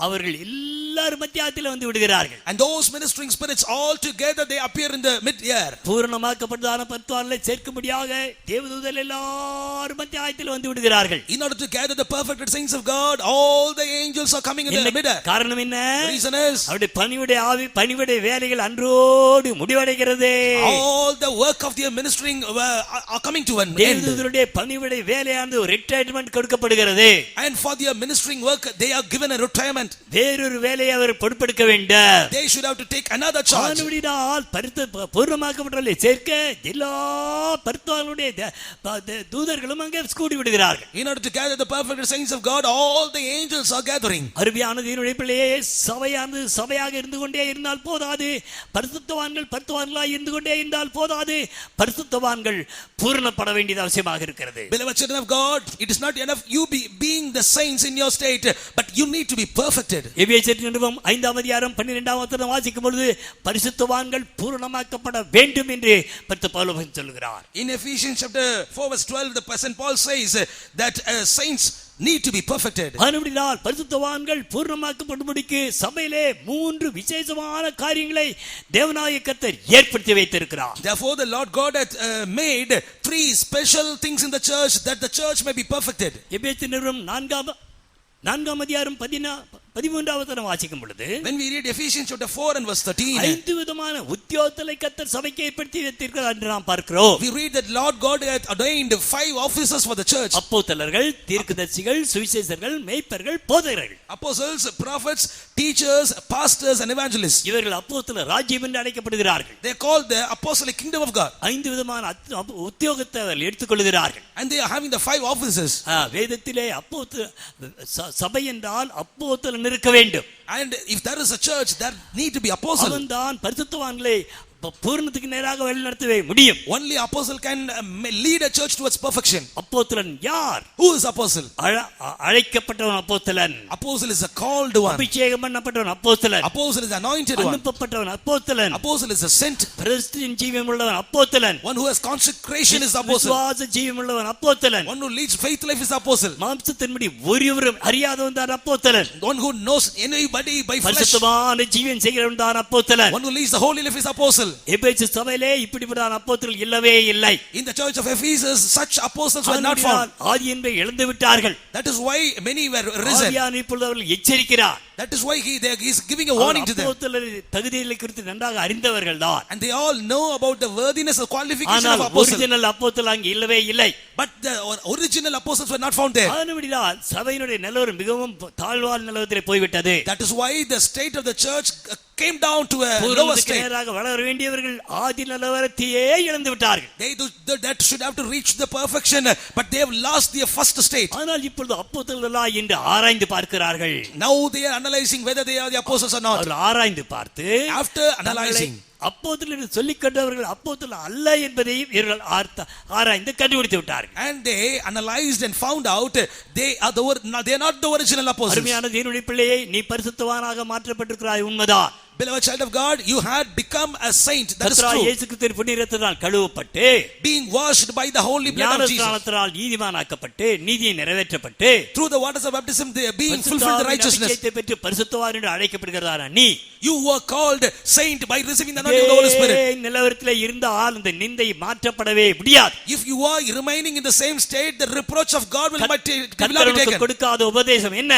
அவர்கள் எல்லாரும் மத்தியாத்தில் வந்து விடுகிறார்கள். And those ministering spirits all together they appear in the mid-air. பூரணமாக்கப்பட்டதான பரிசுத்தவான்களை சேர்க்கும்படியாக தேவதூதர்கள் எல்லாரும் மத்தியாத்தில் வந்து விடுகிறார்கள். In order to gather the perfected saints of God, all the angels are coming in the mid-air. காரணம் என்ன? Reason is அவருடைய பணிவிடை ஆவி பணிவிடை வேலைகள் அன்றோடு முடிவடைகிறது. All the work of their ministering are coming to an end. தேவதூதருடைய பணிவிடை வேலையானது ஒரு ரிட்டையர்மென்ட் கொடுக்கப்படுகிறது. And for their ministering work they are given a retirement. வேறொரு வேலையை அவர் பொறுப்பெடுக்க வேண்டும். They should have to take another charge. ஆனபடியால் பூர்ணமாக்கப்பட்டவர்களை சேர்க்க எல்லா பரிசுத்தவான்களுடைய தூதர்களும் அங்கே கூடி விடுகிறார்கள். In order to gather the perfect saints of God, all the angels are gathering. அருமையான தேவனுடைய பிள்ளையே, சபையானது சபையாக இருந்து கொண்டே இருந்தால் போதாது, பரிசுத்தவான்களாய் இருந்து கொண்டே இருந்தால் போதாது, பரிசுத்தவான்கள் பூரணப்பட வேண்டியது அவசியமாக இருக்கிறது. Beloved children of God, it is not enough you being the saints in your state, but you need to be perfected. எபேசியர் நிருபம் 5ஆம் அதிகாரம் 12ஆம் வசனம் வாசிக்கும் பொழுது பரிசுத்தவான்கள் பூரணமாக்கப்பட வேண்டும் என்று பரிசுத்த பவுல் சொல்கிறார். In Ephesians chapter 4 verse 12, the Apostle Paul says that saints need to be perfected. ஆனபடியால் பரிசுத்தவான்கள் பூரணமாக்கப்படும்படிக்கு சபையிலே 3 விசேஷமான காரியங்களை தேவனாகிய கர்த்தர் ஏற்படுத்தி வைத்திருக்கிறார். Therefore the Lord God hath made 3 special things in the church that the church may be perfected. எபேசியர் நிருபம் 4ஆம் அதிகாரம் 13வது வசனம் வாசிக்கும் பொழுது when we read Ephesians chapter 4 and verse 13, 5 விதமான உத்தியோகத்தை கர்த்தர் சபைக்கு ஏற்படுத்தி வைத்திருக்கிறார் என்று நாம் பார்க்கிறோம். we read that Lord God hath ordained 5 offices for the church: அப்போஸ்தலர்கள், தீர்க்கதரிசிகள், சுவிசேஷகர்கள், மேய்ப்பர்கள், போதகர்கள். apostles, prophets, teachers, pastors and evangelists. இவர்கள் அப்போஸ்தலர் ராஜ்யம் என்று அழைக்கப்படுகிறார்கள். They are called the apostolic kingdom of God, 5 விதமான உத்தியோகத்தை அவர்கள் எடுத்துக்கொள்கிறார்கள். and they are having the 5 offices. வேதத்திலே சபை என்றால் அப்போஸ்தலன் இருக்க வேண்டும். And if there is a church, there need to be apostle. அவன்தான் பரிசுத்தவான்களை பூரணத்துக்கு நேராக வழி நடத்தவே முடியும். Only apostle can lead a church towards perfection. அப்போஸ்தலன் யார்? Who is apostle? அழைக்கப்பட்டவன் அப்போஸ்தலன். Apostle is a called one. அபிஷேகம் பண்ணப்பட்டவன் அப்போஸ்தலன். Apostle is anointed one. அனுப்பப்பட்டவன் அப்போஸ்தலன். Apostle is a sent. பிரஸ்தின் ஜீவன் உள்ளவன் அப்போஸ்தலன். One who has consecration is apostle. விசுவாச ஜீவன் உள்ளவன் அப்போஸ்தலன். One who leads faith life is apostle. மாம்சத்தின்படி ஒருவரும் அறியாதவன் தான் அப்போஸ்தலன். One who knows anybody by flesh. பரிசுத்தமான ஜீவன் செய்கிறவன் தான் அப்போஸ்தலன். One who leads the holy life is apostle. எபேசு சபையிலே இப்படிப்பட்ட அப்போஸ்தலர்கள் இல்லவே இல்லை. In the church of Ephesus such apostles were not found. ஆதி என்பை இழந்து விட்டார்கள். That is why many were risen. ஆவியானவர் இப்பொழுது அவர்கள் எச்சரிக்கிறார். That is why he is giving a warning to them. அப்போஸ்தலர் தகுதிகளை குறித்து நன்றாக அறிந்தவர்கள் தான். And they all know about the worthiness and qualification of ஆனால் apostle. ஒரிஜினல் அப்போஸ்தலர் அங்கே இல்லவே இல்லை. But the original apostles were not found there. ஆனபடியால் சபையினுடைய நிலவரம் மிகவும் தாழ்வான நிலவரத்திலே போய்விட்டது. That is why the state of the church came down to a lower state. நேராக வளர வேண்டியவர்கள் ஆதி நிலவரத்தையே இழந்து விட்டார்கள். That should have to reach the perfection, but they have lost their first state. ஆனால் இப்பொழுது அப்போஸ்தலர்களா என்று ஆராய்ந்து பார்க்கிறார்கள். Now they are analyzing whether they are the apostles or not. அவர்கள் ஆராய்ந்து பார்த்து After analyzing, அப்போஸ்தலர் சொல்லிக் கொண்டவர்கள் அப்போஸ்தலர் அல்ல என்பதையும் இவர்கள் ஆராய்ந்து கண்டுபிடித்து விட்டார்கள். and they analyzed and found out they are not the original apostles. அருமையான தேவனுடைய பிள்ளையே, நீ பரிசுத்தவானாக மாற்றப்பட்டிருக்கிறாய், உண்மைதான். Beloved child of God, you had become a saint. That is கர்த்தராகிய true. இயேசு கிறிஸ்துவின் புண்ணிய இரத்தத்தால் கழுவப்பட்டு, Being washed by the holy blood of Jesus. ஞானஸ்நானத்தால் நீதிமானாக்கப்பட்டு, நீதியை நிறைவேற்றப்பட்டு, Through the waters of baptism, they are being fulfilled the righteousness. அபிஷேகத்தை பெற்று பரிசுத்தவான் என்று அழைக்கப்படுகிறதான நீ, You were called saint by receiving the anointing of the Holy Spirit. நிலவரத்திலே இருந்தால் இந்த நிந்தை மாற்றப்படவே முடியாது. If you are remaining in the same state, the reproach of God will not be கர்த்தருக்கு taken. கொடுக்காத உபதேசம் என்ன?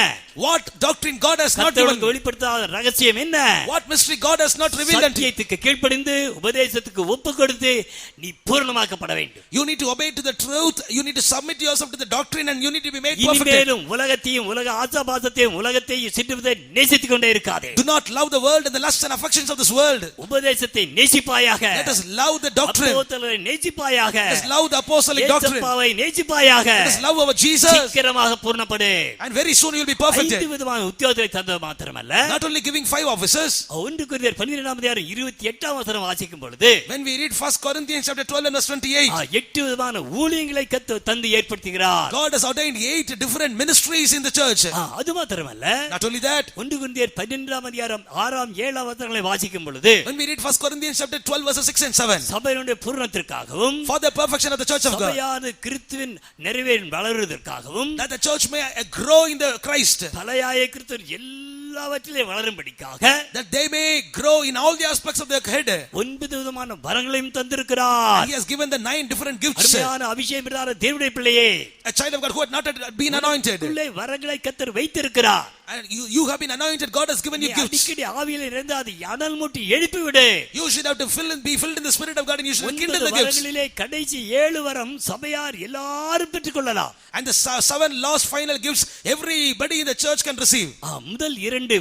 What doctrine God has not given? கர்த்தருக்கு வெளிப்படுத்தாத ரகசியம் என்ன? What mystery God has not revealed unto you? சத்தியத்துக்கு கீழ்ப்படிந்து உபதேசத்துக்கு ஒப்பு கொடுத்து நீ பூரணமாக்கப்பட வேண்டும். You need to obey to the truth. You need to submit yourself to the doctrine, and you need to be made perfect. இனிமேலும் உலகத்தையும் உலக ஆசாபாசத்தையும் உலகத்தையும் சிற்றுவதை நேசித்துக் கொண்டே இருக்காதே. Do not love the world and the lusts and affections of this world. உபதேசத்தை நேசிப்பாயாக. Let us love the doctrine. அப்போஸ்தலரை நேசிப்பாயாக. Let us love the apostolic doctrine. இயேசுவை நேசிப்பாயாக. Let us love our Jesus. சீக்கிரமாக பூரணப்படு. And very soon you will be perfect. 5 விதமான உத்தியோகத்தை தந்தது மாத்திரமல்ல, Not only giving 5 offices. 1 கொரிந்தியர் 12:28 வசனம் வாசிக்கும் பொழுது, When we read 1 Corinthians chapter 12 and verse 28, 8 விதமான ஊழியங்களை தந்து ஏற்படுத்துகிறார். God has ordained 8 different ministries in the church. அது மாத்திரமல்ல, Not only that, 1 கொரிந்தியர் 12:6-7 வசனங்களை வாசிக்கும் பொழுது, when we read 1 Corinthians chapter 12 verses 6 and 7, சபையினுடைய பூரணத்திற்காகவும் for the perfection of the church of God, சபையானது கிறிஸ்துவின் நிறைவேறும் வளருவதற்காகவும், that the church may grow in the Christ, தலையாய கிறிஸ்து எல்லாவற்றிலே வளரும்படிக்காக, that they may grow in all the aspects of their head. 9 விதமான வரங்களையும் தந்திருக்கிறார். He has given the 9 different gifts. அருமையான அபிஷேகம் பெற்ற தேவனுடைய பிள்ளையே, A child of God who had not been anointed, உள்ளே வரங்களை கர்த்தர் வைத்திருக்கிறார். and you have been anointed. God has given you நீ gifts. அடிக்கடி ஆவியிலே இருந்து அதை அனல் மூட்டி எழுப்பி விடு. You should have to be filled in the Spirit of God, and you should kindle the 9 gifts. வரங்களிலே கடைசி 7 வரம் சபையார் எல்லாரும் பெற்றுக்கொள்ளலாம். And the 7 last final gifts everybody in the church can receive. முதல் 2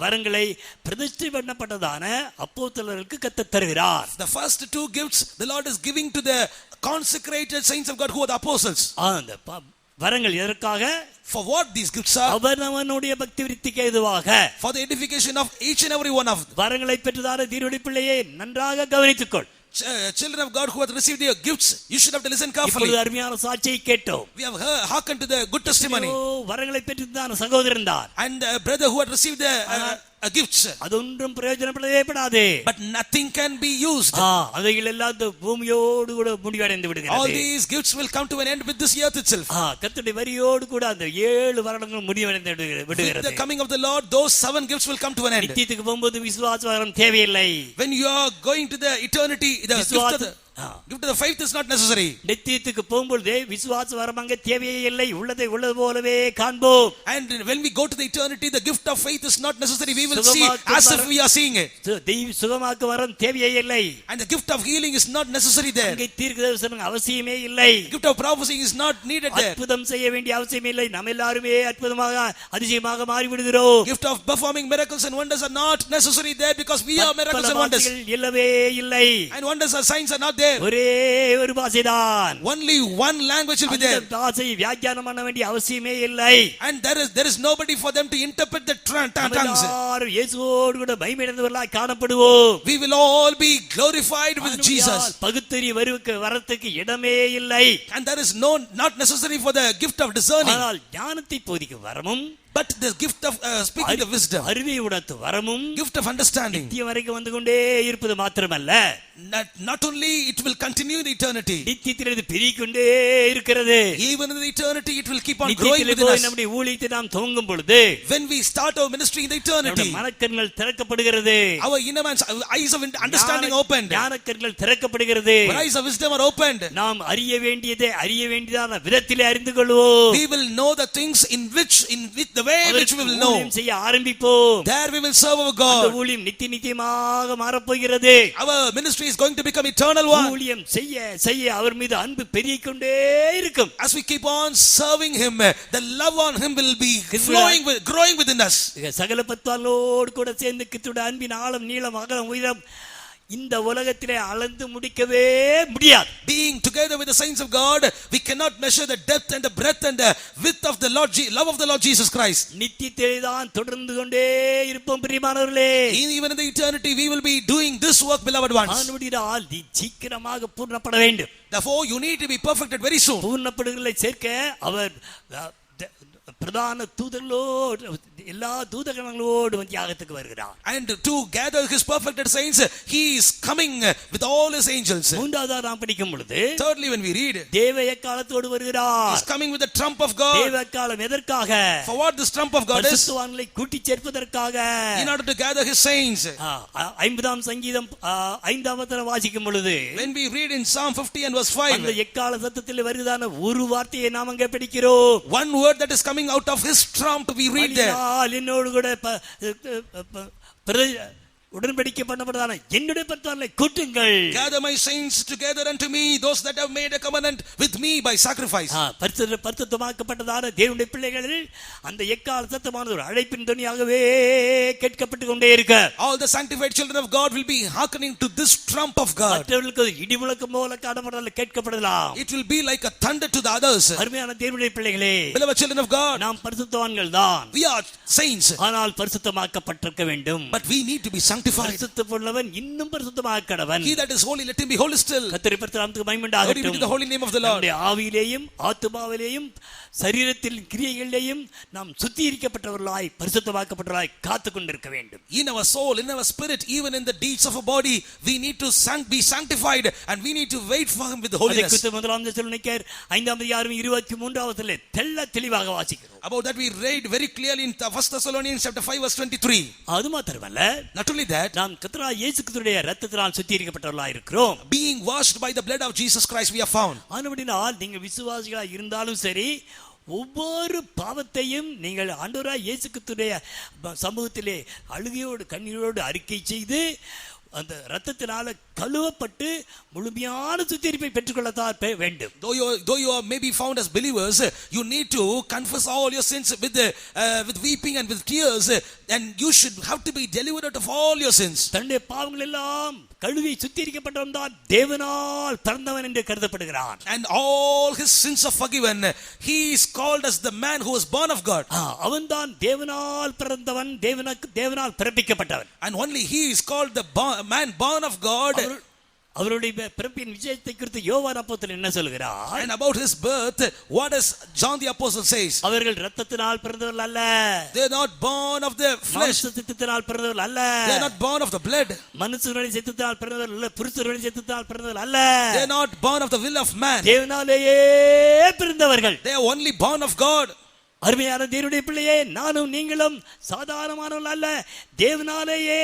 வரங்களை பிரதிஷ்டை பண்ணப்பட்டதான அப்போஸ்தலருக்கு கர்த்தர் தருகிறார். The first 2 gifts the Lord is giving to the consecrated saints of God who are the apostles. அந்த வரங்கள் எதற்காக? For what these gifts are? அவனவனுடைய பக்தி விருத்திக்கு ஏதுவாக. For the edification of each and every one of them. வரங்களை பெற்றதான தீர்வுடைய பிள்ளையை நன்றாக கவனித்துக்கொள். Children of God who have received their gifts, you should have to listen carefully. இப்பொழுது அருமையான சாட்சியை கேட்டோம். We have hearkened to the good testimony. வரங்களை பெற்றதான சகோதரன் தான், And a brother who had received the gifts, அது ஒன்றும் பிரயோஜனப்படவே படாது. but nothing can be used. அவைகள் எல்லாம் இந்த பூமியோடு கூட முடிவடைந்து All விடுகிறது. these gifts will come to an end with this earth itself. கர்த்தருடைய வரியோடு கூட அந்த 7 வருடங்கள் முடிவடைந்து With விடுகிறது. the coming of the Lord, those 7 gifts will come to an end. நித்தியத்துக்கு போகும்போது விசுவாச வரம் தேவையில்லை. When you are going to the eternity, the gift of the Gift of the faith is not necessary. நித்தியத்துக்கு போகும்பொழுது விசுவாச வரம் அங்கே தேவையே இல்லை, உள்ளதை உள்ளது போலவே காண்போம். And when we go to the eternity, the gift of faith is not necessary. We will see as if we are seeing it. தெய்வ சுகமாக்க வரம் தேவையே இல்லை. And the gift of healing is not necessary there. அங்கே தீர்க்கதரிசனம் அவசியமே இல்லை. Gift of prophecy is not needed there. அற்புதம் செய்ய வேண்டிய அவசியம் இல்லை. நம்ம எல்லாருமே அற்புதமாக அதிசயமாக மாறி விடுகிறோம். Gift of performing miracles and wonders are not necessary there because we are miracles and wonders. இல்லவே இல்லை. And wonders and signs are not there. ஒரே ஒரு பாஷைதான். Only one language will be there. அந்த பாஷையை வியாக்கியானம் பண்ண வேண்டிய அவசியமே இல்லை. And there is nobody for them to interpret the tongues. எல்லாரும் இயேசுவோடு கூட மகிமையடைந்தவர்களாய் காணப்படுவோம். We will all be glorified with Jesus. பகுத்தறி வரத்துக்கு இடமே இல்லை. And there is not necessary for the gift of discerning. ஆனால் ஞானத்தை போதிக்கும் வரமும், but the gift of speaking the wisdom, அறிவை உணர்த்து வரமும், gift of understanding, நித்தியம் வரைக்கும் வந்து கொண்டே இருப்பது மாத்திரமல்ல, not only it will continue in the eternity, நித்தியத்தில் இது பெருகிக் கொண்டே இருக்கிறது. even in the eternity it will keep on growing within us. நம்முடைய ஊழியத்தை நாம் துவங்கும் பொழுது, when we start our ministry in the eternity, மனக்கண்கள் திறக்கப்படுகிறது. our inner man's eyes of understanding opened, ஞானக்கண்கள் திறக்கப்படுகிறது. eyes of wisdom are opened. நாம் அறிய வேண்டியதான விதத்திலே அறிந்து கொள்வோம். we will know the things in which the way in which we will know. ஊழியம் செய்ய ஆரம்பிப்போம். there we will serve our God. அந்த ஊழியம் நித்தியமாக மாறப் போகிறது. our ministry is going to become eternal one. ஊழியம் செய்ய அவர் மீது அன்பு பெருகிக் கொண்டே இருக்கும். as we keep on serving him, the love on him will be growing within us. சகல பத்வாலோடு கூட சேர்ந்து கிறிஸ்துவின் அன்பின் ஆழம் நீளம் அகலம் உயரம் இந்த உலகத்திலே அளந்து முடிக்கவே முடியாது. being together with the saints of God, we cannot measure the depth and the breadth and the width of the love of the Lord Jesus Christ. நித்தியத்திலே தான் தொடர்ந்து கொண்டே இருப்போம் பிரியமானவர்களே. even in the eternity we will be doing this work, beloved ones. ஆனபடியால் நீ சீக்கிரமாக பூர்ணப்பட வேண்டும். therefore you need to be perfected very soon. பூர்ணப்படுதலை சேர்க்க அவர் பிரதான தூதர்களோடு எல்லா தூதகணங்களோடு வந்து யாகத்துக்கு வருகிறார். and to gather his perfected saints, he is coming with all his angels. மூன்றாவதாக நாம் படிக்கும் பொழுது, thirdly when we read, தேவ எக்காலத்தோடு வருகிறார். he is coming with the trump of God. தேவ எக்காலம் எதற்காக? for what this trump of God is? பரிசுத்தவான்களை கூட்டி சேர்ப்பதற்காக. in order to gather his saints. 50ஆம் சங்கீதம் 5ஆம் வசனம் வாசிக்கும் பொழுது, when we read in Psalm 50 and verse 5, அந்த எக்கால சத்தத்தில் வருகிறதான ஒரு வார்த்தையை நாம் அங்கே படிக்கிறோம். one word that is coming out of his trump we read there. என்னோடு கூட உடன்படிக்கை பண்ணப்பட்டதான என்னுடைய பரிசுத்தவான்களை கூட்டுங்கள். gather my saints together unto me, those that have made a covenant with me by sacrifice. பரிசுத்தமாக்கப்பட்டதான தேவனுடைய பிள்ளைகள் அந்த எக்கால சத்தமானது ஒரு அழைப்பின் துணியாகவே கேட்கப்பட்டு கொண்டே இருக்க. all the sanctified children of God will be hearkening to this trump of God. மற்றவர்களுக்கு இடி முழக்கம் போல காணப்படலாம், கேட்கப்படலாம். it will be like a thunder to the others. அருமையான தேவனுடைய பிள்ளைகளே, beloved children of God, நாம் பரிசுத்தவான்கள் தான். we are saints, ஆனால் பரிசுத்தமாக்கப்பட்டிருக்க வேண்டும். but we need to be sanctified. பரிசுத்தமுள்ளவன் இன்னும் பரிசுத்தமாக கடவன். he that is holy, let him be holy still. கர்த்தருடைய பரிசுத்த நாமத்துக்கு மகிமை உண்டாகட்டும். glory be to the holy name of the Lord. நம்முடைய ஆவியிலேயும் ஆத்துமாவிலேயும் சரீரத்தில் கிரியைகளிலேயும் நாம் சுத்திகரிக்கப்பட்டவர்களாய் பரிசுத்தமாக்கப்பட்டவர்களாய் காத்துக் கொண்டிருக்க வேண்டும். in our soul, in our spirit, even in the deeds of our body, we need to be sanctified and we need to wait for him with holiness. அதற்கு முதலாம் தெசலோனிக்கேயர் 5ஆம் அதிகாரம் 23ஆம் வசனத்திலே தெள்ள தெளிவாக வாசிக்கிறோம். about that we read very clearly in 1 Thessalonians chapter 5 verse 23. அது மாத்திரமல்ல, not only that, நாம் கர்த்தராகிய இயேசு கிறிஸ்துவினுடைய இரத்தத்தினால் சுத்திகரிக்கப்பட்டவர்களாய் இருக்கிறோம். being washed by the blood of Jesus Christ we are found. ஆனபடியால் நீங்கள் விசுவாசிகளாய் இருந்தாலும் சரி, ஒவ்வொரு பாவத்தையும் நீங்கள் ஆண்டவராகிய இயேசு கிறிஸ்துவினுடைய சமூகத்திலே அழுகையோடு கண்ணீரோடு அறிக்கை செய்து அந்த இரத்தத்தினால கழுவப்பட்டு முழுமையான சுத்திகரிப்பை பெற்றுக்கொள்ளத்தான் வேண்டும். though you are maybe found as believers, you need to confess all your sins with weeping and with tears, and you should have to be delivered out of all your sins. தன்னுடைய பாவங்கள் எல்லாம் கழுவி சுத்திகரிக்கப்பட்டவன் தான் தேவனால் பிறந்தவன் என்று கருதப்படுகிறான். and all his sins are forgiven. he is called as the man who was born of God. அவன் தான் தேவனால் பிறந்தவன், தேவனால் பிறப்பிக்கப்பட்டவன். and only he is called the man born of God. அவருடைய பிறப்பின் விசேஷத்தை குறித்து யோவான் அப்போஸ்தலன் என்ன சொல்கிறார்? and about his birth, what does John the apostle says? அவர்கள் இரத்தத்தினால் பிறந்தவர்கள் அல்ல. they are not born of the flesh. மாம்சத்தினால் பிறந்தவர்கள் அல்ல. they are not born of the blood. மனுஷனுடைய சித்தத்தால் பிறந்தவர்கள் அல்ல, புருஷனுடைய சித்தத்தால் பிறந்தவர்கள் அல்ல. they are not born of the will of man. தேவனாலேயே பிறந்தவர்கள். they are only born of God. அருமையான தேவனுடைய பிள்ளையே, நானும் நீங்களும் சாதாரணமானவர்கள் அல்ல, தேவனாலேயே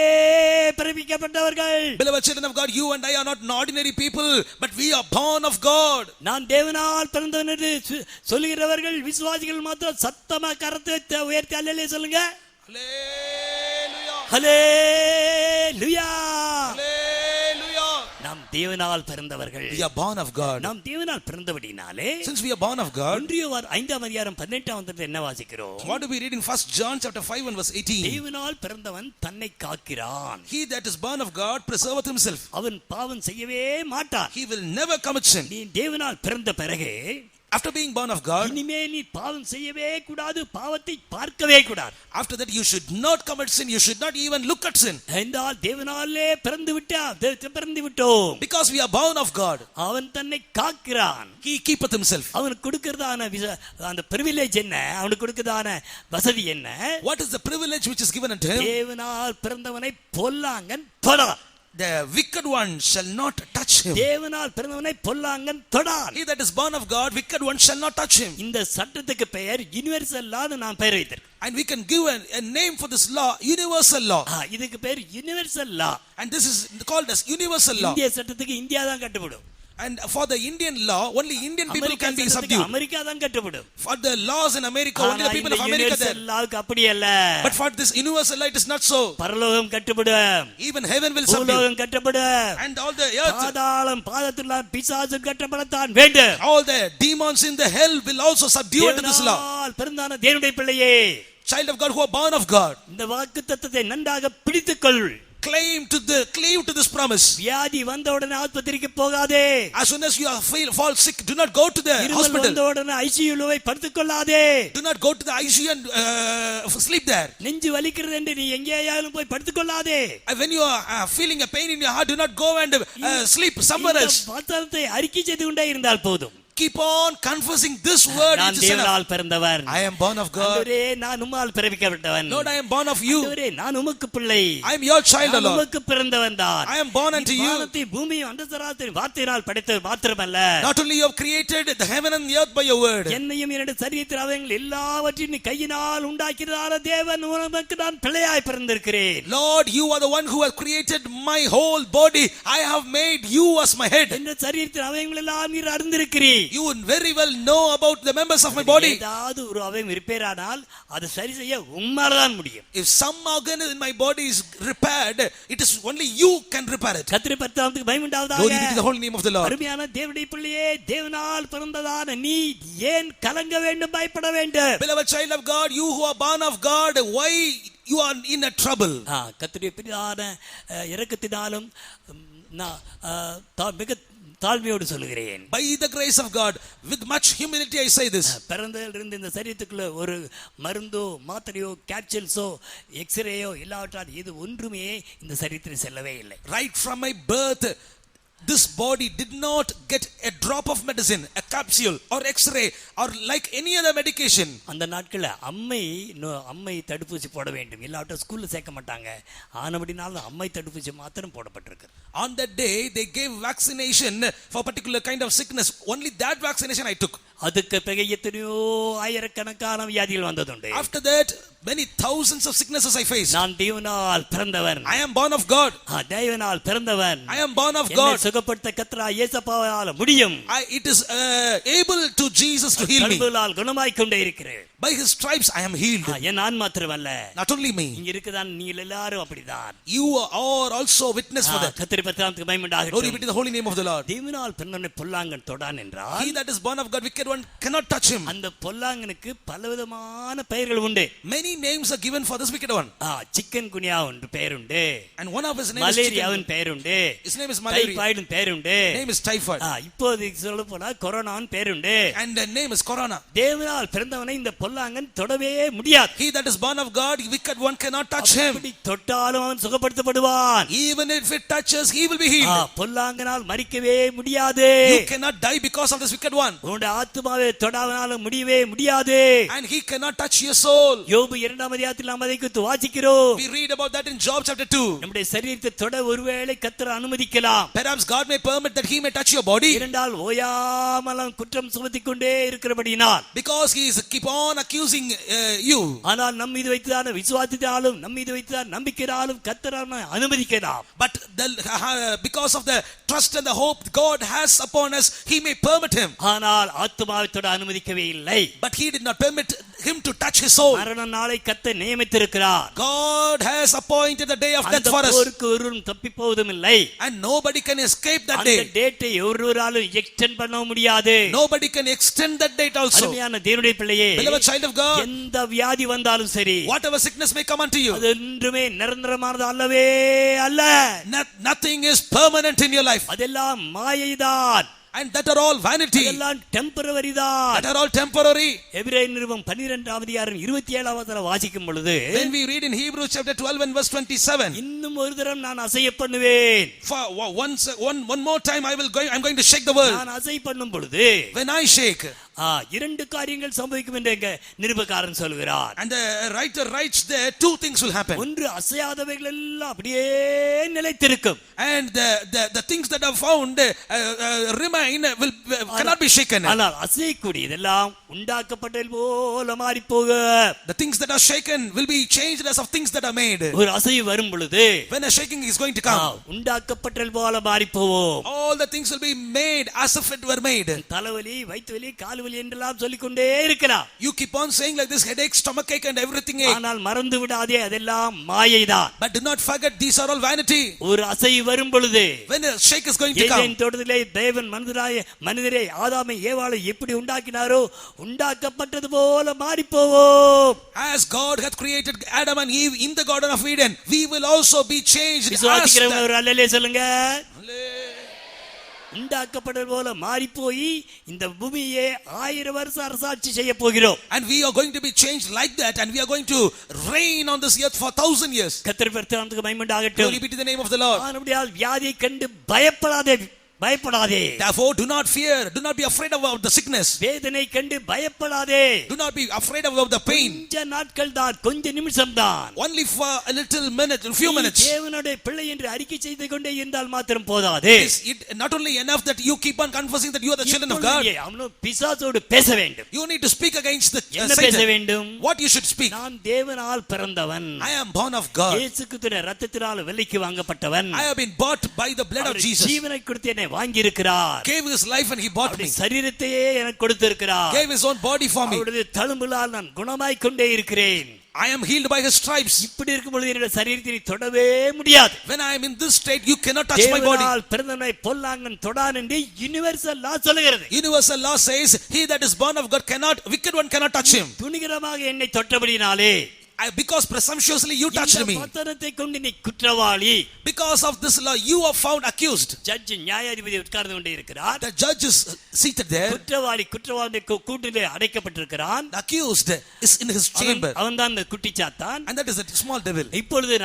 பிறப்பிக்கப்பட்டவர்கள். Beloved children of God, you and I are not ordinary people, but we are born of God. நான் தேவனால் பிறந்தவன் என்று சொல்லுகிறவர்கள் விசுவாசிகள் மாத்திரம் சத்தமா கரத்தை உயர்த்தி அல்லேலூயா சொல்லுங்க. Hallelujah. ஹல்லேலூயா. Hallelujah. நாம் தேவனால் பிறந்தவர்கள். We are born of God. நாம் தேவனால் பிறந்தபடினாலே, Since we are born of God, 5:18 என்ன வாசிக்கிறோம்? what do we read in 1 John chapter 5 and verse 18? தேவனால் பிறந்தவன் தன்னை காக்கிறான். He that is born of God preserveth himself. அவன் பாவம் செய்யவே மாட்டான். He will never commit sin. நீ தேவனால் பிறந்த பிறகு, After being born of God, இனிமேல் நீ பாவம் செய்யவே கூடாது, பாவத்தை பார்க்கவே கூடாது. after that you should not commit sin, you should not even look at sin. என்றால் தேவனாலே பிறந்து விட்டோம். Because we are born of God, அவன் தன்னை காக்கிறான். he keepeth himself. அவனுக்கு கொடுக்கிறதான அந்த பிரிவிலேஜ் என்ன, அவனுக்கு கொடுக்கிறதான வசதி என்ன? What is the privilege which is given unto him? தேவனால் பிறந்தவனை பொல்லாங்கன் தொடான். The wicked one shall not touch him. தேவனால் பிறந்தவனை பொல்லாங்கன் தொடான். He that is born of God, wicked one shall not touch him. இந்த சட்டத்துக்கு பெயர் யுனிவர்சல் லான்னு நான் பெயர் வைத்திருக்கேன். And we can give a name for this law, universal law. இதுக்கு பேர் universal law. And this is called as universal law. இந்திய சட்டத்துக்கு India தான் கட்டுப்படும். And for the Indian law, only Indian people can be subdued. America தான் கட்டுப்படும். For the laws in America, only the people of America there. லாவுக்கு அப்படி அல்ல. But for this universal law, it is not so. பரலோகம் கட்டுப்படும். Even heaven will subdue. பூலோகம் கட்டுப்படும். And all the earth, பாதாளம் பாதத்துள்ள பிசாசு கட்டப்படத்தான் வேண்டும். all the demons in the hell will also subdue under this law. பிறந்தான தேவனுடைய பிள்ளையே, Child of God who are born of God, இந்த வாக்குத்தத்தத்தை நன்றாக பிடித்துக்கொள். cleave to this promise. வியாதி வந்த உடனே ஆஸ்பத்திரிக்கு போகாதே. As soon as you fall sick, do not go to the hospital. வந்த உடனே ஐசியூல போய் படுத்துக்கொள்ளாதே. Do not go to the ICU and sleep there. நெஞ்சு வலிக்கிறது என்று நீ எங்கேயாவது போய் படுத்துக்கொள்ளாதே. When you are feeling a pain in your heart, do not go and sleep somewhere else. வார்த்தையை அறிக்கை செய்து கொண்டே இருந்தால் போதும். Keep on confessing this word. நான் தேவனால் பிறந்தவன். I am born of God. ஆண்டவரே, நான் உம்மால் பிறப்பிக்கப்பட்டவன். Lord, I am born of you. ஆண்டவரே, நான் உமக்கு பிள்ளை. I am your child, Lord. உமக்கு பிறந்தவன் தான். I am born unto you. வானத்தை பூமியை அண்டசராத்தின் வார்த்தையினால் படைத்தவர் மாத்திரமல்ல. Not only you have created the heaven and the earth by your word. என்னையும் என்னுடைய சரீரத்தில் அவங்கள் எல்லாவற்றையும் நீ கையினால் உண்டாக்கியதான தேவன், உனக்கு நான் பிள்ளையாய் பிறந்திருக்கிறேன். Lord, you are the one who has created my whole body. I have made you as my head. இந்த சரீரத்தில் அவங்கள் எல்லாம் நீர் அறிந்திருக்கிறீர். You very well know about the members of my body. ஏதாவது ஒரு அவயம் ரிப்பேரானால் அது சரி செய்ய உம்மால தான் முடியும். If some organ in my body is repaired, it is only you can repair it. கர்த்தருடைய பரிசுத்தத்துக்கு மகிமை உண்டாவதாக. Glory be to the holy name of the Lord. அருமையான தேவனுடைய பிள்ளையே, தேவனால் பிறந்ததான நீ ஏன் கலங்க வேண்டும், பயப்பட வேண்டும்? Beloved child of God, you who are born of God, why you are in a trouble? கர்த்தருடைய பிதான இரக்கத்தினாலும் நான் மிக தாழ்மையோடு சொல்லுகிறேன். By the grace of God, with much humility I say this. பிறந்ததிலிருந்து இந்த சரீரத்துக்குள்ள ஒரு மருந்தோ மாத்திரையோ கேப்சூல்ஸோ எக்ஸ்ரேயோ இல்லாவிட்டால் இது ஒன்றுமே இந்த சரீரத்தில் செல்லவே இல்லை. Right from my birth, this body did not get a drop of medicine, a capsule or x-ray or like any other medication. அந்த நாட்கள்ல அம்மை தடுப்பூசி போட வேண்டும், இல்லாவிட்டா ஸ்கூல்ல சேர்க்க மாட்டாங்க. ஆனபடினால அம்மை தடுப்பூசி மாத்திரம் போடப்பட்டிருக்கு. On that day they gave vaccination for particular kind of sickness. Only that vaccination I took. அதுக்கு பிறகு எத்தனையோ ஆயிரக்கணக்கான வியாதிகள் வந்ததுண்டு. After that many thousands of sicknesses I faced. நான் தேவனால் பிறந்தவன். I am born of God. தேவனால் பிறந்தவன். I am born of God. சுகப்படுத்த கர்த்தராகிய இயேசுவால் முடியும். It is able to Jesus to heal me. கர்த்தரால் குணமாய் கொண்டே இருக்கிறேன். By his stripes I am healed. நான் மாத்திரமல்ல, not only me. இங்க இருக்கதான் நீ எல்லாரும் அப்படிதான். You are also witness for that. கர்த்தருடைய பரிசுத்தத்துக்கு மகிமை உண்டாகட்டும். Glory be to the holy name of the Lord. தேவனால் பிறந்தவனை பொல்லாங்கன் தொடான் என்றால், he that is born of God, wicked one cannot touch him. அந்த பொல்லாங்கனுக்கு பலவிதமான பெயர்கள் உண்டு. Many names are given for this wicked one. Chikungunya என்று பெயர் உண்டு. And one of his name is மலேரியாவின் பெயர் உண்டு. His name is malaria. டைபாய்டின் பெயர் உண்டு. Name is typhoid. இப்போது சொல்ல போனா கொரோனாவின் பெயர் உண்டு. And the name is corona. தேவனால் பிறந்தவனை இந்த பொல்லாங்கன் தொடவே முடியாது. He that is born of God, wicked one cannot touch him. அப்படி தொட்டாலும் அவன் சுகப்படுத்தப்படுவான். Even if it touches, he will be healed. பொல்லாங்கனால் மரிக்கவே முடியாது. You cannot die because of this wicked one. உன்னுடைய ஆத்துமாவை தொடாவனால முடியவே முடியாது. And he cannot touch your soul. யோபு 2ஆம் அதிகாரத்தில் நாம் அதை குறித்து வாசிக்கிறோம். We read about that in Job chapter 2. நம்முடைய சரீரத்தை தொட ஒருவேளை கர்த்தர் அனுமதிக்கலாம். Perhaps God may permit that he may touch your body. இரண்டால் ஓயாமல் குற்றம் சுமத்திக் கொண்டே இருக்கிறபடியினால், because he is keep on on accusing you. ஆனால் நம் மீது வைத்ததான விசுவாசத்தினாலும் நம் மீது வைத்ததான நம்பிக்கையினாலும் கர்த்தர் நம்மை அனுமதிக்கலாம். But because of the trust and the hope God has upon us, he may permit him. ஆனால் ஆத்துமாவித்தோடு அனுமதிக்கவே இல்லை. But he did not permit him to touch his soul. மரண நாளை கர்த்தர் நியமித்திருக்கிறார். God has appointed the day of death for us. ஒருவருக்கு ஒருவரும் தப்பி போவதும் இல்லை. And nobody can escape that day. அந்த டேட்டை ஒருவராலும் எக்ஸ்டெண்ட் பண்ண முடியாது. Nobody can extend that date also. அருமையான தேவனுடைய பிள்ளையே, beloved child of God, எந்த வியாதி வந்தாலும் சரி, whatever sickness may come unto you, அது ஒன்றுமே நிரந்தரமானது அல்லவே அல்ல. Nothing is permanent in your life. அதெல்லாம் மாயைதான். And that are all vanity. அதெல்லாம் டெம்பரவரி தான். That are all temporary. எபிரேயர் நிருபம் 12ஆம் அதிகாரம் 27ஆம் வசனம் வாசிக்கும் பொழுது, when we read in Hebrews chapter 12 and verse 27, இன்னும் ஒரு தரம் நான் அசைய பண்ணுவேன். For one more time I'm going to shake the world. நான் அசை பண்ணும் பொழுது, when I shake, இரண்டு காரியங்கள் சம்பவிக்கும் என்று நிருபக்காரன் சொல்கிறார். And the writer writes there, two things will happen. ஒன்று, அசையாதவைகள் எல்லாம் அப்படியே நிலைத்திருக்கும். And the things that are found remain cannot be shaken. ஆனால் அசையக்கூடியதெல்லாம் உண்டாக்கப்பட்டது போல மாறி போக. The things that are shaken will be changed as of things that are made. ஒரு அசை வரும் பொழுது, when a shaking is going to come, உண்டாக்கப்பட்டது போல மாறி போவோம். all the things will be made as if it were made. தலைவலி, வயிற்று வலி, கால் வலி என்றெல்லாம் சொல்லிக்கொண்டே இருக்கலாம். You keep on saying like this, headache, stomach ache and everything ache. ஆனால் மறந்து விடாதே, அதெல்லாம் மாயைதான். But do not forget, these are all vanity. ஒரு அசை வரும் பொழுது, when a shake is going to come, Eden தோட்டத்திலே தேவன் மனிதரை ஆதாமை ஏவாளை எப்படி உண்டாக்கினாரோ உண்டாக்கப்பட்டது போல மாறி போவோம். as God hath created Adam and Eve in the Garden of Eden, we will also be changed. விசுவாசிக்கிறவங்க ஒரு அல்லேலூயா சொல்லுங்க. உண்டாக்கப்பட்டது போல மாறி போய் இந்த பூமியை 1000 வருஷம் அரசாட்சி செய்ய போகிறோம். And we are going to be changed like that, and we are going to reign on this earth for 1000 years. கர்த்தர் பெருமைக்கு மகிமை உண்டாகட்டும். Glory be to the name of the Lord. ஆனபடியால் வியாதியை கண்டு பயப்படாதே. Therefore do not fear, do not be afraid about the sickness. வேதனை கண்டு பயப்படாதே. Do not be afraid about the pain. கொஞ்ச நாட்கள் தான், கொஞ்ச நிமிஷம் தான். Only for a little minute, a few minutes. தேவனுடைய பிள்ளை என்று அறிக்கை செய்து கொண்டே இருந்தால் மாத்திரம் போதாது. It not only enough that you keep on confessing that you are the children of God. அவனும் பிசாசோடு பேச வேண்டும். You need to speak against the என்ன பேச வேண்டும்? What you should speak? நான் தேவனால் பிறந்தவன். I am born of God. இயேசு கிறிஸ்துவின் இரத்தத்தினால் விலைக்கு வாங்கப்பட்டவன். I have been bought by the blood of Jesus. ஜீவனை கொடுத்து என்னை வாங்கி இருக்கிறார். Gave his life and he bought me. சரீரத்தையே எனக்கு கொடுத்திருக்கிறார். Gave his own body for me. அவருடைய தழும்புகளால் நான் குணமாய் கொண்டே இருக்கிறேன். I am healed by his stripes. இப்படி இருக்கும் பொழுது என்னுடைய சரீரத்தை தொடவே முடியாது. When I am in this state, you cannot touch my body. தேவனால் பிறந்தவனை பொல்லாங்கன் தொடான் என்று யுனிவர்சல் லா சொல்கிறது. Universal law says, he that is born of God cannot, wicked one cannot touch him. துணிகரமாக என்னை தொட்டபடினாலே, because presumptuously you touched me. பத்தனத்தை கொண்டு நீ குற்றவாளி. Because of this law you are found accused. Judge நியாயாதிபதி உட்கார்ந்து கொண்டே இருக்கிறார். The judge is seated there. குற்றவாளி கூட்டிலே அடைக்கப்பட்டிருக்கிறான். The accused is in his chamber. அவன் தான் அந்த குட்டி சாத்தான். And that is a small devil. இப்பொழுது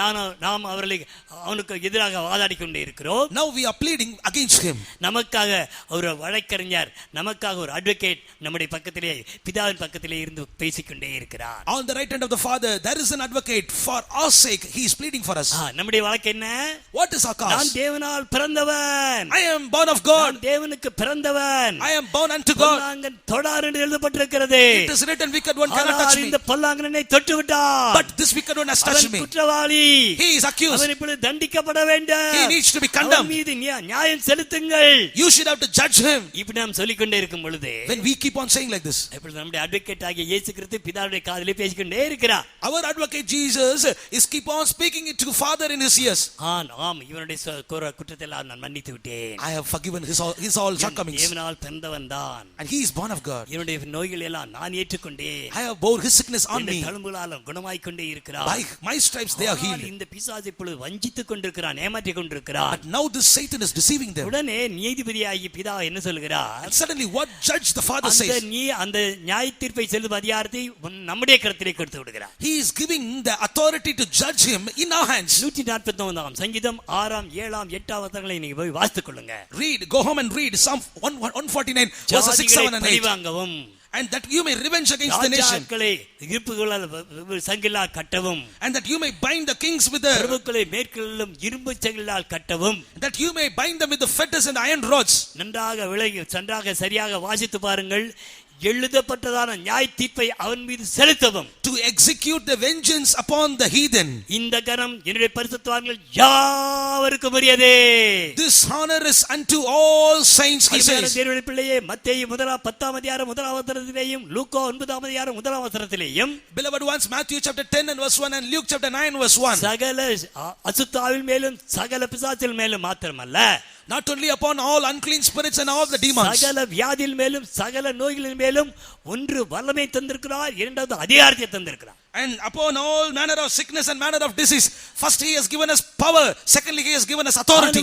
நாம் அவனுக்கு எதிராக வாதாடி கொண்டே இருக்கிறோம். Now we are pleading against him. நமக்காக ஒரு வழக்கறிஞர், நமக்காக ஒரு அட்வொகேட் நம்முடைய பக்கத்திலே, பிதாவின் பக்கத்திலே இருந்து பேசிக்கொண்டே இருக்கிறார். On the right hand of the Father there is an advocate. For our sake he is pleading for us. நம்முடைய வழக்கு என்ன? What is our cause? நான் தேவனால் பிறந்தவன். I am born of God. நான் தேவனுக்கு பிறந்தவன். I am born unto God. பொல்லாங்கன் தொடார் என்று எழுதப்பட்டிருக்கிறது. It is written, wicked one cannot touch me. இந்த பொல்லாங்கனை தொட்டு விட்டார். But this wicked one has touched me. குற்றவாளி. He is accused. அவன் இப்பொழுது தண்டிக்கப்பட வேண்டும். He needs to be condemned. அவன் மீது நியாயம் செலுத்துங்கள். You should have to judge him. இப்படி நாம் சொல்லிக்கொண்டே இருக்கும் பொழுது, when we keep on saying like this, இப்பொழுது நம்முடைய அட்வொகேட் ஆகிய இயேசு கிறிஸ்து பிதாவுடைய காதிலே பேசிக்கொண்டே இருக்கிறார். Our advocate Jesus is keep on speaking it to Father in his ears. ஆம், இவனுடைய குற்றத்தை எல்லாம் நான் மன்னித்து விட்டேன். I have forgiven his all shortcomings. தேவனால் பிறந்தவன் தான். And he is born of God. இவனுடைய நோய்கள் எல்லாம் நான் ஏற்றுக்கொண்டேன். I have bore his sickness on me. தழும்புகளால் குணமாய் கொண்டே இருக்கிறார். By my stripes they are healed. இந்த பிசாசு இப்பொழுது வஞ்சித்துக் கொண்டிருக்கிறான், ஏமாற்றிக் கொண்டிருக்கிறான். But now this Satan is deceiving them. உடனே நீதிபதியாகிய பிதா என்ன சொல்கிறார்? And suddenly what judge the Father says? அந்த நியாய தீர்ப்பை செல்லும் அதிகாரத்தை நம்முடைய கரத்திலே கொடுத்து விடுகிறார். He is giving the authority to judge him in our hands. 149 சங்கீதம் 6, 7, 8 வசனங்களை நீங்க போய் வாசித்துக் கொள்ளுங்க. Read, go home and read Psalm 149 verses 6, 7 and 8. And that you may revenge against the nation. சங்கிலால் கட்டவும். And that you may bind the kings with the பிரபுக்களை மேற்கிலும் இரும்பு சங்கிலால் கட்டவும். That you may bind them with the fetters and iron rods. நன்றாக சரியாக வாசித்து பாருங்கள். எழுதப்பட்டதான நியாய தீர்ப்பை அவன் மீது செலுத்தவும், to execute the vengeance upon the heathen. இந்த கனம் என்னுடைய பரிசுத்தவான்கள் யாவருக்கும் உரியதே. This honor is unto all saints, he அருமையான says. தேவனுடைய பிள்ளையே, மத்தேயு 10 அதிகாரம் 1 வசனத்திலேயும் லூக்கா 9 அதிகாரம் 1 வசனத்திலேயும், Beloved ones, Matthew chapter 10 and verse 1 and Luke chapter 9 verse 1. சகல அசுத்தாவின் மேலும் சகல பிசாசின் மேலும் மாத்திரமல்ல, Not only upon all unclean spirits and all the demons. சகல வியாதியின் மேலும் சகல நோய்களின் மேலும் ஒன்று வல்லமை தந்திருக்கிறார், இரண்டாவது அதிகாரத்தை தந்திருக்கிறார். And upon all manner of sickness and manner of disease. First he has given us power. Secondly he has given us authority.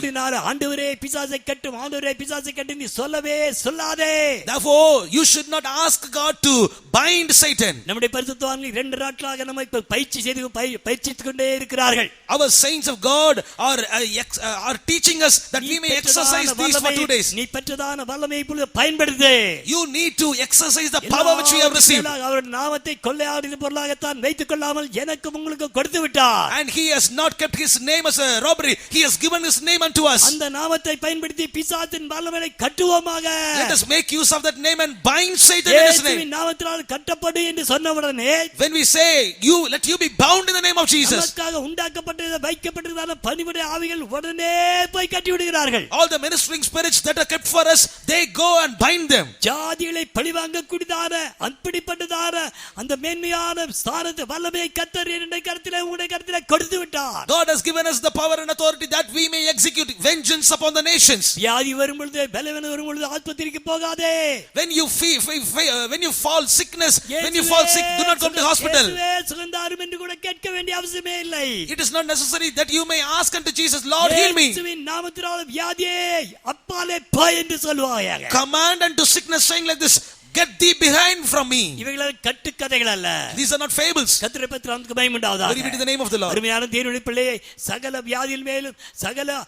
ஆண்டவரே பிசாசை கட்டும், ஆண்டவரே பிசாசை கட்டும் நீ சொல்லவே சொல்லாதே. Therefore you should not ask God to bind Satan. நம்முடைய பரிசுத்தவான்கள் 2 நாட்களாக நம்மை பயிற்சித்துக் கொண்டே இருக்கிறார்கள். Our saints of God are teaching us that we may exercise these for 2 days. நீ பெற்றதான வல்லமையை இப்பொழுது பயன்படுத்து. You need to exercise the power which we have received. அவருடைய நாமத்தை கொள்ளையாடின பொருளாகத்தான் வைத்துக் கொள்ளாமல் எனக்கும் உங்களுக்கு கொடுத்து விட்டார். And he has not kept his name as a robbery. He has given his name unto us. அந்த நாமத்தை பயன்படுத்தி பிசாசின் வல்லமையை கட்டுவோமாக. Let us make use of that name and bind Satan in his name. இயேசுவின் நாமத்தினால் கட்டப்படு என்று சொன்னவுடனே, when we say let you be bound in the name of Jesus, நமக்காக உண்டாக்கப்பட்டது வைக்கப்பட்டதான பணிவுடைய ஆவிகள் உடனே போய் கட்டி விடுகிறார்கள். all the ministering spirits that are kept for us, they go and bind them. ஜாதிகளை பழிவாங்க கூடியதான அப்படிப்பட்டதான அந்த மேன்மையான ஸ்தானத்தை வல்லமையை கர்த்தர் என்னுடைய கரத்திலே உங்களுடைய கரத்திலே கொடுத்து விட்டார். God has given us the power and authority that we may execute vengeance upon the nations. வியாதி வரும்பொழுது பலவீனம் வரும்பொழுது ஆஸ்பத்திரிக்கு போகாதே. when you fall sick, do not come to hospital. இயேசுவே சுகந்தாரும் என்று கூட கேட்க வேண்டிய அவசியமே இல்லை. It is not necessary that you may ask unto Jesus, Lord heal me. இயேசுவின் நாமத்தினால் வியாதியே அப்பாலே போய் என்று சொல்வாயாக. Command unto sickness saying like this, get thee behind from me. இவைகள் கட்டுக்கதைகள் அல்ல. These are not fables. கர்த்தரை பற்றி நமக்கு பயம் உண்டாவதாக. Glory be to the name of the Lord. அருமையான தேவனுடைய பிள்ளையே, சகல வியாதியின் மேலும் சகல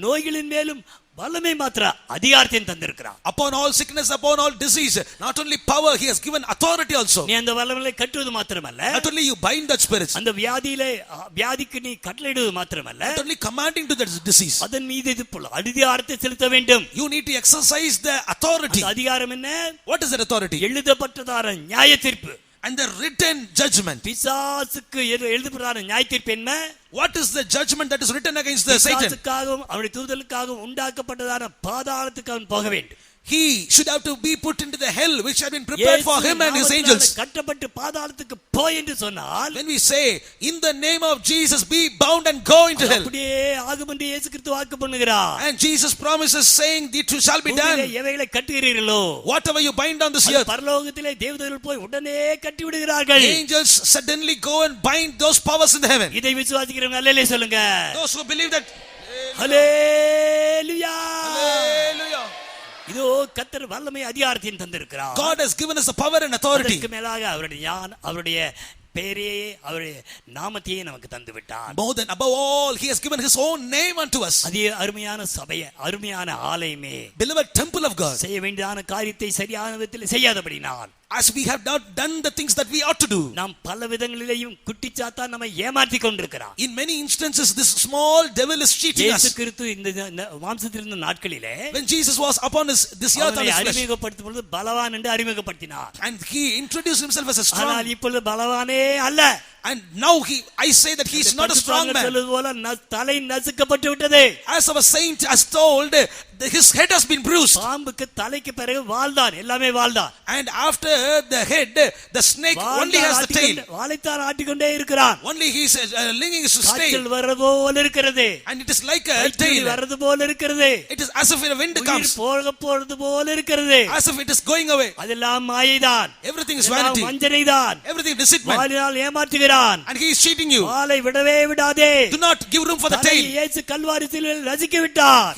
நோய்களின் மேலும் வல்லமை மாத்திர அதிகாரத்தை தந்திருக்கிறார். Upon all sickness, upon all disease, not only power, he has given authority also. நீ அந்த வல்லமையை கட்டுவது மாத்திரமல்ல, not only you bind that spirits, அந்த வியாதிக்கு நீ கட்டளையிடுவது மாத்திரமல்ல, not only commanding to that disease, அதன் மீது அதிகாரத்தை செலுத்த வேண்டும். you need to exercise the authority. அந்த அதிகாரம் என்ன? What is that authority? எழுதப்பட்டதான நியாய தீர்ப்பு. And the written judgment. பிசாசுக்கு எழுதப்பட்டதான நியாய தீர்ப்பு என்ன? What is the judgment that is written against the Satan? பிசாசுக்காகவும் அவருடைய தூதலுக்காகவும் உண்டாக்கப்பட்டதான பாதாளத்துக்கு அவன் போக வேண்டும். He should have to be put into the hell which had been prepared for him and his angels. கட்டப்பட்டு பாதாளத்துக்கு போய் என்று சொன்னால், when we say in the name of Jesus be bound and go into hell, அப்படியே ஆகும் என்று இயேசு கிறிஸ்து வாக்கு பண்ணுகிறார். and Jesus promises saying it shall be done. எவைகளை கட்டுகிறீர்களோ, whatever you bind on this earth, பரலோகத்திலே தேவதூதர்கள் போய் உடனே கட்டி விடுகிறார்கள். angels suddenly go and bind those powers in the heaven. இதை விசுவாசிக்கிறவங்க அல்லேலூயா சொல்லுங்க. those who believe that, hallelujah. hallelujah. இதோ கர்த்தர் வல்லமை அதிகாரத்தை தந்திருக்கிறார். God has given us the power and authority. அதற்கு மேலாக அவருடைய பேரையே அவருடைய நாமத்தையே நமக்கு தந்து விட்டார். more than above all he has given his own name unto us. அதே அருமையான சபையை, அருமையான ஆலயமே, beloved temple of God, செய்ய வேண்டியதான காரியத்தை சரியான விதத்தில் செய்யாதபடினால், as we have not done the things that we ought to do, நாம் பல விதங்களிலேயும் குட்டிச்சாத்தான் நம்மை ஏமாற்றிக் கொண்டிருக்கிறார். in many instances this small devil is cheating us. இயேசு கிறிஸ்து இந்த மாம்சத்தில் இருந்த நாட்களிலே, when Jesus was upon this earth on his flesh, அறிமுகப்படுத்தும் பொழுது பலவான் என்று அறிமுகப்படுத்தினார். and he introduced himself as a strong, ஆனால் இப்பொழுது பலவானே அல்ல. and now I say that he is not a strong man. சொல்வது போல தலை நசுக்கப்பட்டு விட்டது. as our saint has told, his head has been bruised. பாம்புக்கு தலைக்கு பிறகு வால்தான், எல்லாமே வால்தான். and after the head, the snake only has the tail. வாலைத்தான் ஆட்டிக்கொண்டே இருக்கிறான். only he is linking his tail. காய்ச்சல் வரது போல இருக்கிறது. and it is like a tail. வரது போல இருக்கிறது. it is as if a wind comes. போக போறது போல இருக்கிறது. as if it is going away. அதெல்லாம் மாயைதான். everything is vanity. வஞ்சனைதான். everything is deceitment. வாலினால் ஏமாற்றுகிறான். and he is cheating you. வாலை விடவே விடாதே. do not give room for the tail. இயேசு கல்வாரி சிலுவையில் நசுக்கி விட்டார்.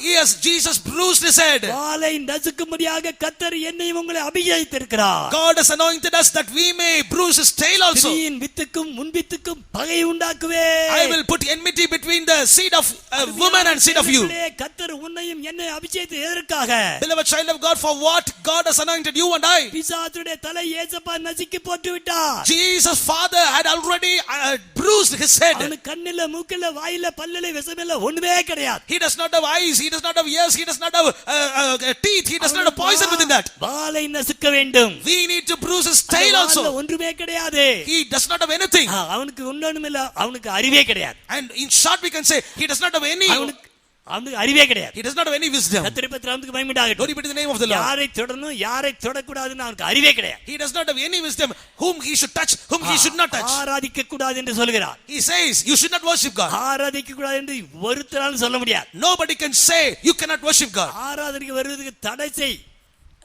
Jesus bruised his head. வாலை நசுக்கும்படியாக கர்த்தர் என்னையும் உங்களை அபிஷேகித்திருக்கிறார். God has anointed us that we may bruise his tail also. ஸ்திரீயின் வித்துக்கும் முன் வித்துக்கும் பகை உண்டாக்குவே. I will put enmity between the seed of a woman and seed of you. கர்த்தர் உன்னையும் என்னை அபிஷேகித்து எதற்காக? beloved child of God, for what God has anointed you and I. பிசாசுடைய தலை இயேசுப்பா நசுக்கி போட்டு விட்டார். Jesus father had already nobody bruised his head. அவனுக்கு கண்ணில மூக்கில வாயில பல்லில விஷமில்ல ஒண்ணுமே கிடையாது. He does not have eyes, he does not have ears, he does not have teeth, he does not have poison within that. வாளை நசுக்க வேண்டும். We need to bruise his tail also. ஒன்றுமே கிடையாது. He does not have anything. அவனுக்கு ஒண்ணுமில்ல, அவனுக்கு அறிவே கிடையாது. And in short we can say he does not have any, அவனுக்கு அறிவே கிடையாது. he does not have any wisdom. கர்த்தருடைய நாமத்துக்கு மகிமை உண்டாகட்டும். Glory be to the name of the Lord. யாரை தொடணும் யாரை தொடக்கூடாதுன்னு அவனுக்கு அறிவே கிடையாது. He does not have any wisdom whom he should touch, whom he should not touch. ஆராதிக்க கூடாது என்று சொல்கிறார். He says you should not worship God. ஆராதிக்க கூடாது என்று ஒருத்தராலும் சொல்ல முடியாது. Nobody can say you cannot worship God. ஆராதனைக்கு வருவதற்கு தடை செய்.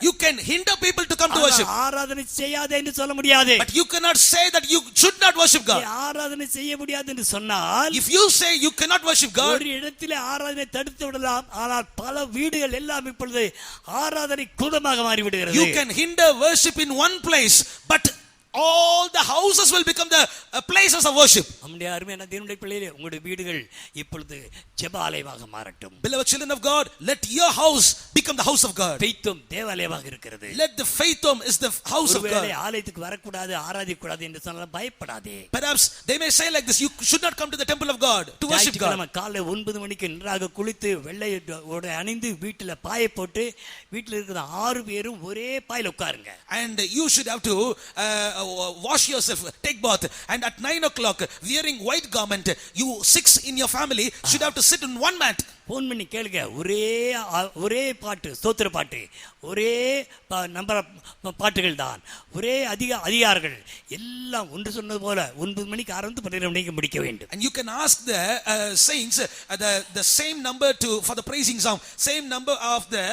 You can hinder people to come to worship, ஆராதனை செய்யாதே என்று சொல்ல முடியாது. but you cannot say that you should not worship God. ஆராதனை செய்ய முடியாது என்று சொன்னால், If you say you cannot worship God, ஒரு இடத்திலே ஆராதனை தடுத்து விடலாம். ஆனால் பல வீடுகள் எல்லாம் இப்பொழுது ஆராதனை கூடமாக மாறி விடுகிறது. you can hinder worship in one place, but all the houses will become the places of worship. நம்முடைய அருமையான தேவனுடைய பிள்ளைகளே, உங்களுடைய வீடுகள் இப்பொழுது ஜெப ஆலயமாக மாறட்டும். Beloved children of God, let your house become the house of God. பெய்த்தும் தேவாலயமாக இருக்கிறது. Let the faith home is the house of God. ஆலயத்துக்கு வரக்கூடாது ஆராதிக்க கூடாது என்று சொன்னால் பயப்படாதே. Perhaps they may say like this, you should not come to the temple of God to worship God. காலை 9 மணிக்கு நன்றாக குளித்து வெள்ளை உடை அணிந்து வீட்டில் பாயை போட்டு வீட்டில் இருக்கிற 6 பேரும் ஒரே பாயில் உட்காருங்க. And you should have to wash yourself, take bath, and at 9 o'clock wearing white garment, you 6 in your family should have to sit in one mat. Phone பண்ணி கேளுங்க. ஒரே பாட்டு, ஸ்தோத்திர பாட்டு, ஒரே நம்பர் பாட்டுகள் தான், ஒரே அதிகாரங்கள் எல்லாம் ஒன்று சொன்னது போல 9 மணிக்கு ஆரம்பித்து 12 மணிக்கு முடிக்க வேண்டும். And you can ask the saints the same number for the praising song, same number of the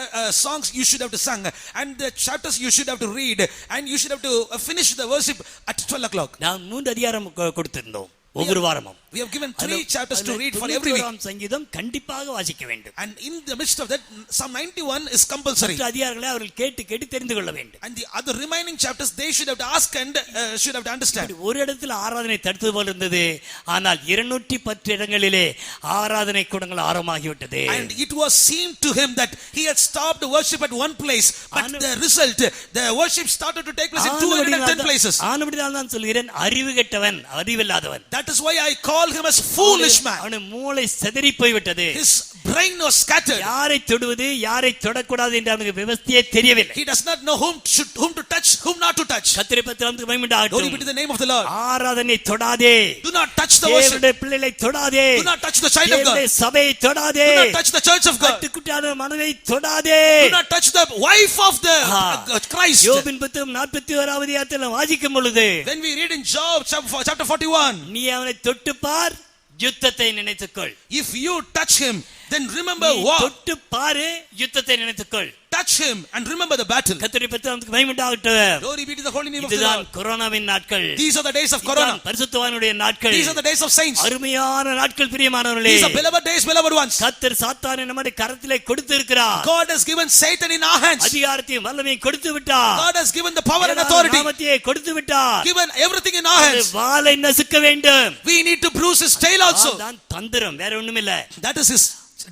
songs you should have to sing, and the chapters you should have to read, and you should have to finish the worship at 12 o'clock. நாம் 3 அதிகாரம் கொடுத்திருந்தோம் ஒவ்வொரு வாரமும். We have given 3 chapters to read for every week. சங்கீதம் கண்டிப்பாக வாசிக்க வேண்டும். And in the midst of that, Psalm 91 is compulsory. மற்ற அதிகாரங்களை அவர்கள் கேட்டு தெரிந்து கொள்ள வேண்டும். And the other remaining chapters they should have to ask and should have to understand. ஒரு இடத்துல ஆராதனை தடுத்தது போல இருந்தது. ஆனால் 210 இடங்களிலே ஆராதனை கூடங்கள் ஆரம்பமாகிவிட்டது. And it was seemed to him that he had stopped worship at one place, but the result, the worship started to take place in 210 places. ஆனபடியால் நான் சொல்கிறேன், அறிவு கெட்டவன், அறிவில்லாதவன். That is why I call him as foolish man. அவன் மூளை சிதறி போய்விட்டது. His brain was scattered. யாரை தொடுவது யாரை தொடக்கூடாது என்று அவனுக்கு விவஸ்தையே தெரியவில்லை. He does not know whom to touch, whom not to touch. கர்த்தருடைய நாமத்துக்கு மகிமை உண்டாகட்டும். Glory be to the name of the Lord. ஆராதனை தொடாதே. Do not touch the worship. தேவனுடைய பிள்ளைகளை தொடாதே. Do not touch the child of God. தேவனுடைய சபையை தொடாதே. Do not touch the church of God. கட்டுக்குட்டியான மனைவியை தொடாதே. Do not touch the wife of the Christ. யோபின் புத்தகம் 41 அதிகாரத்தில் வாசிக்கும் பொழுது, When we read in Job chapter 41, நீ அவனை தொட்டு பார், யுத்தத்தை நினைத்துக்கொள். if you touch him, then remember war. தொட்டு பாரு, யுத்தத்தை நினைத்துக்கொள். Touch him and remember the battle. கர்த்தருடைய நாமத்துக்கு மகிமை உண்டாகட்டும். Glory be to the holy name of the இதுதான் Lord. கொரோனாவின் நாட்கள். These are the days of corona. பரிசுத்தவானுடைய நாட்கள். These are the days of saints. அருமையான நாட்கள் பிரியமானவர்களே. These are beloved days, beloved ones. கர்த்தர் சாத்தானை நம்முடைய கரத்திலே கொடுத்திருக்கிறார். God has given Satan in our hands. அதிகாரத்தையும் வல்லமையும் கொடுத்து விட்டார். God has given the power and authority. நாமத்தையே கொடுத்து விட்டார். Given everything in our hands. வாளை நசுக்க வேண்டும். We need to bruise his tail also. அதுதான் தந்திரம், வேற ஒண்ணுமில்லை. That is his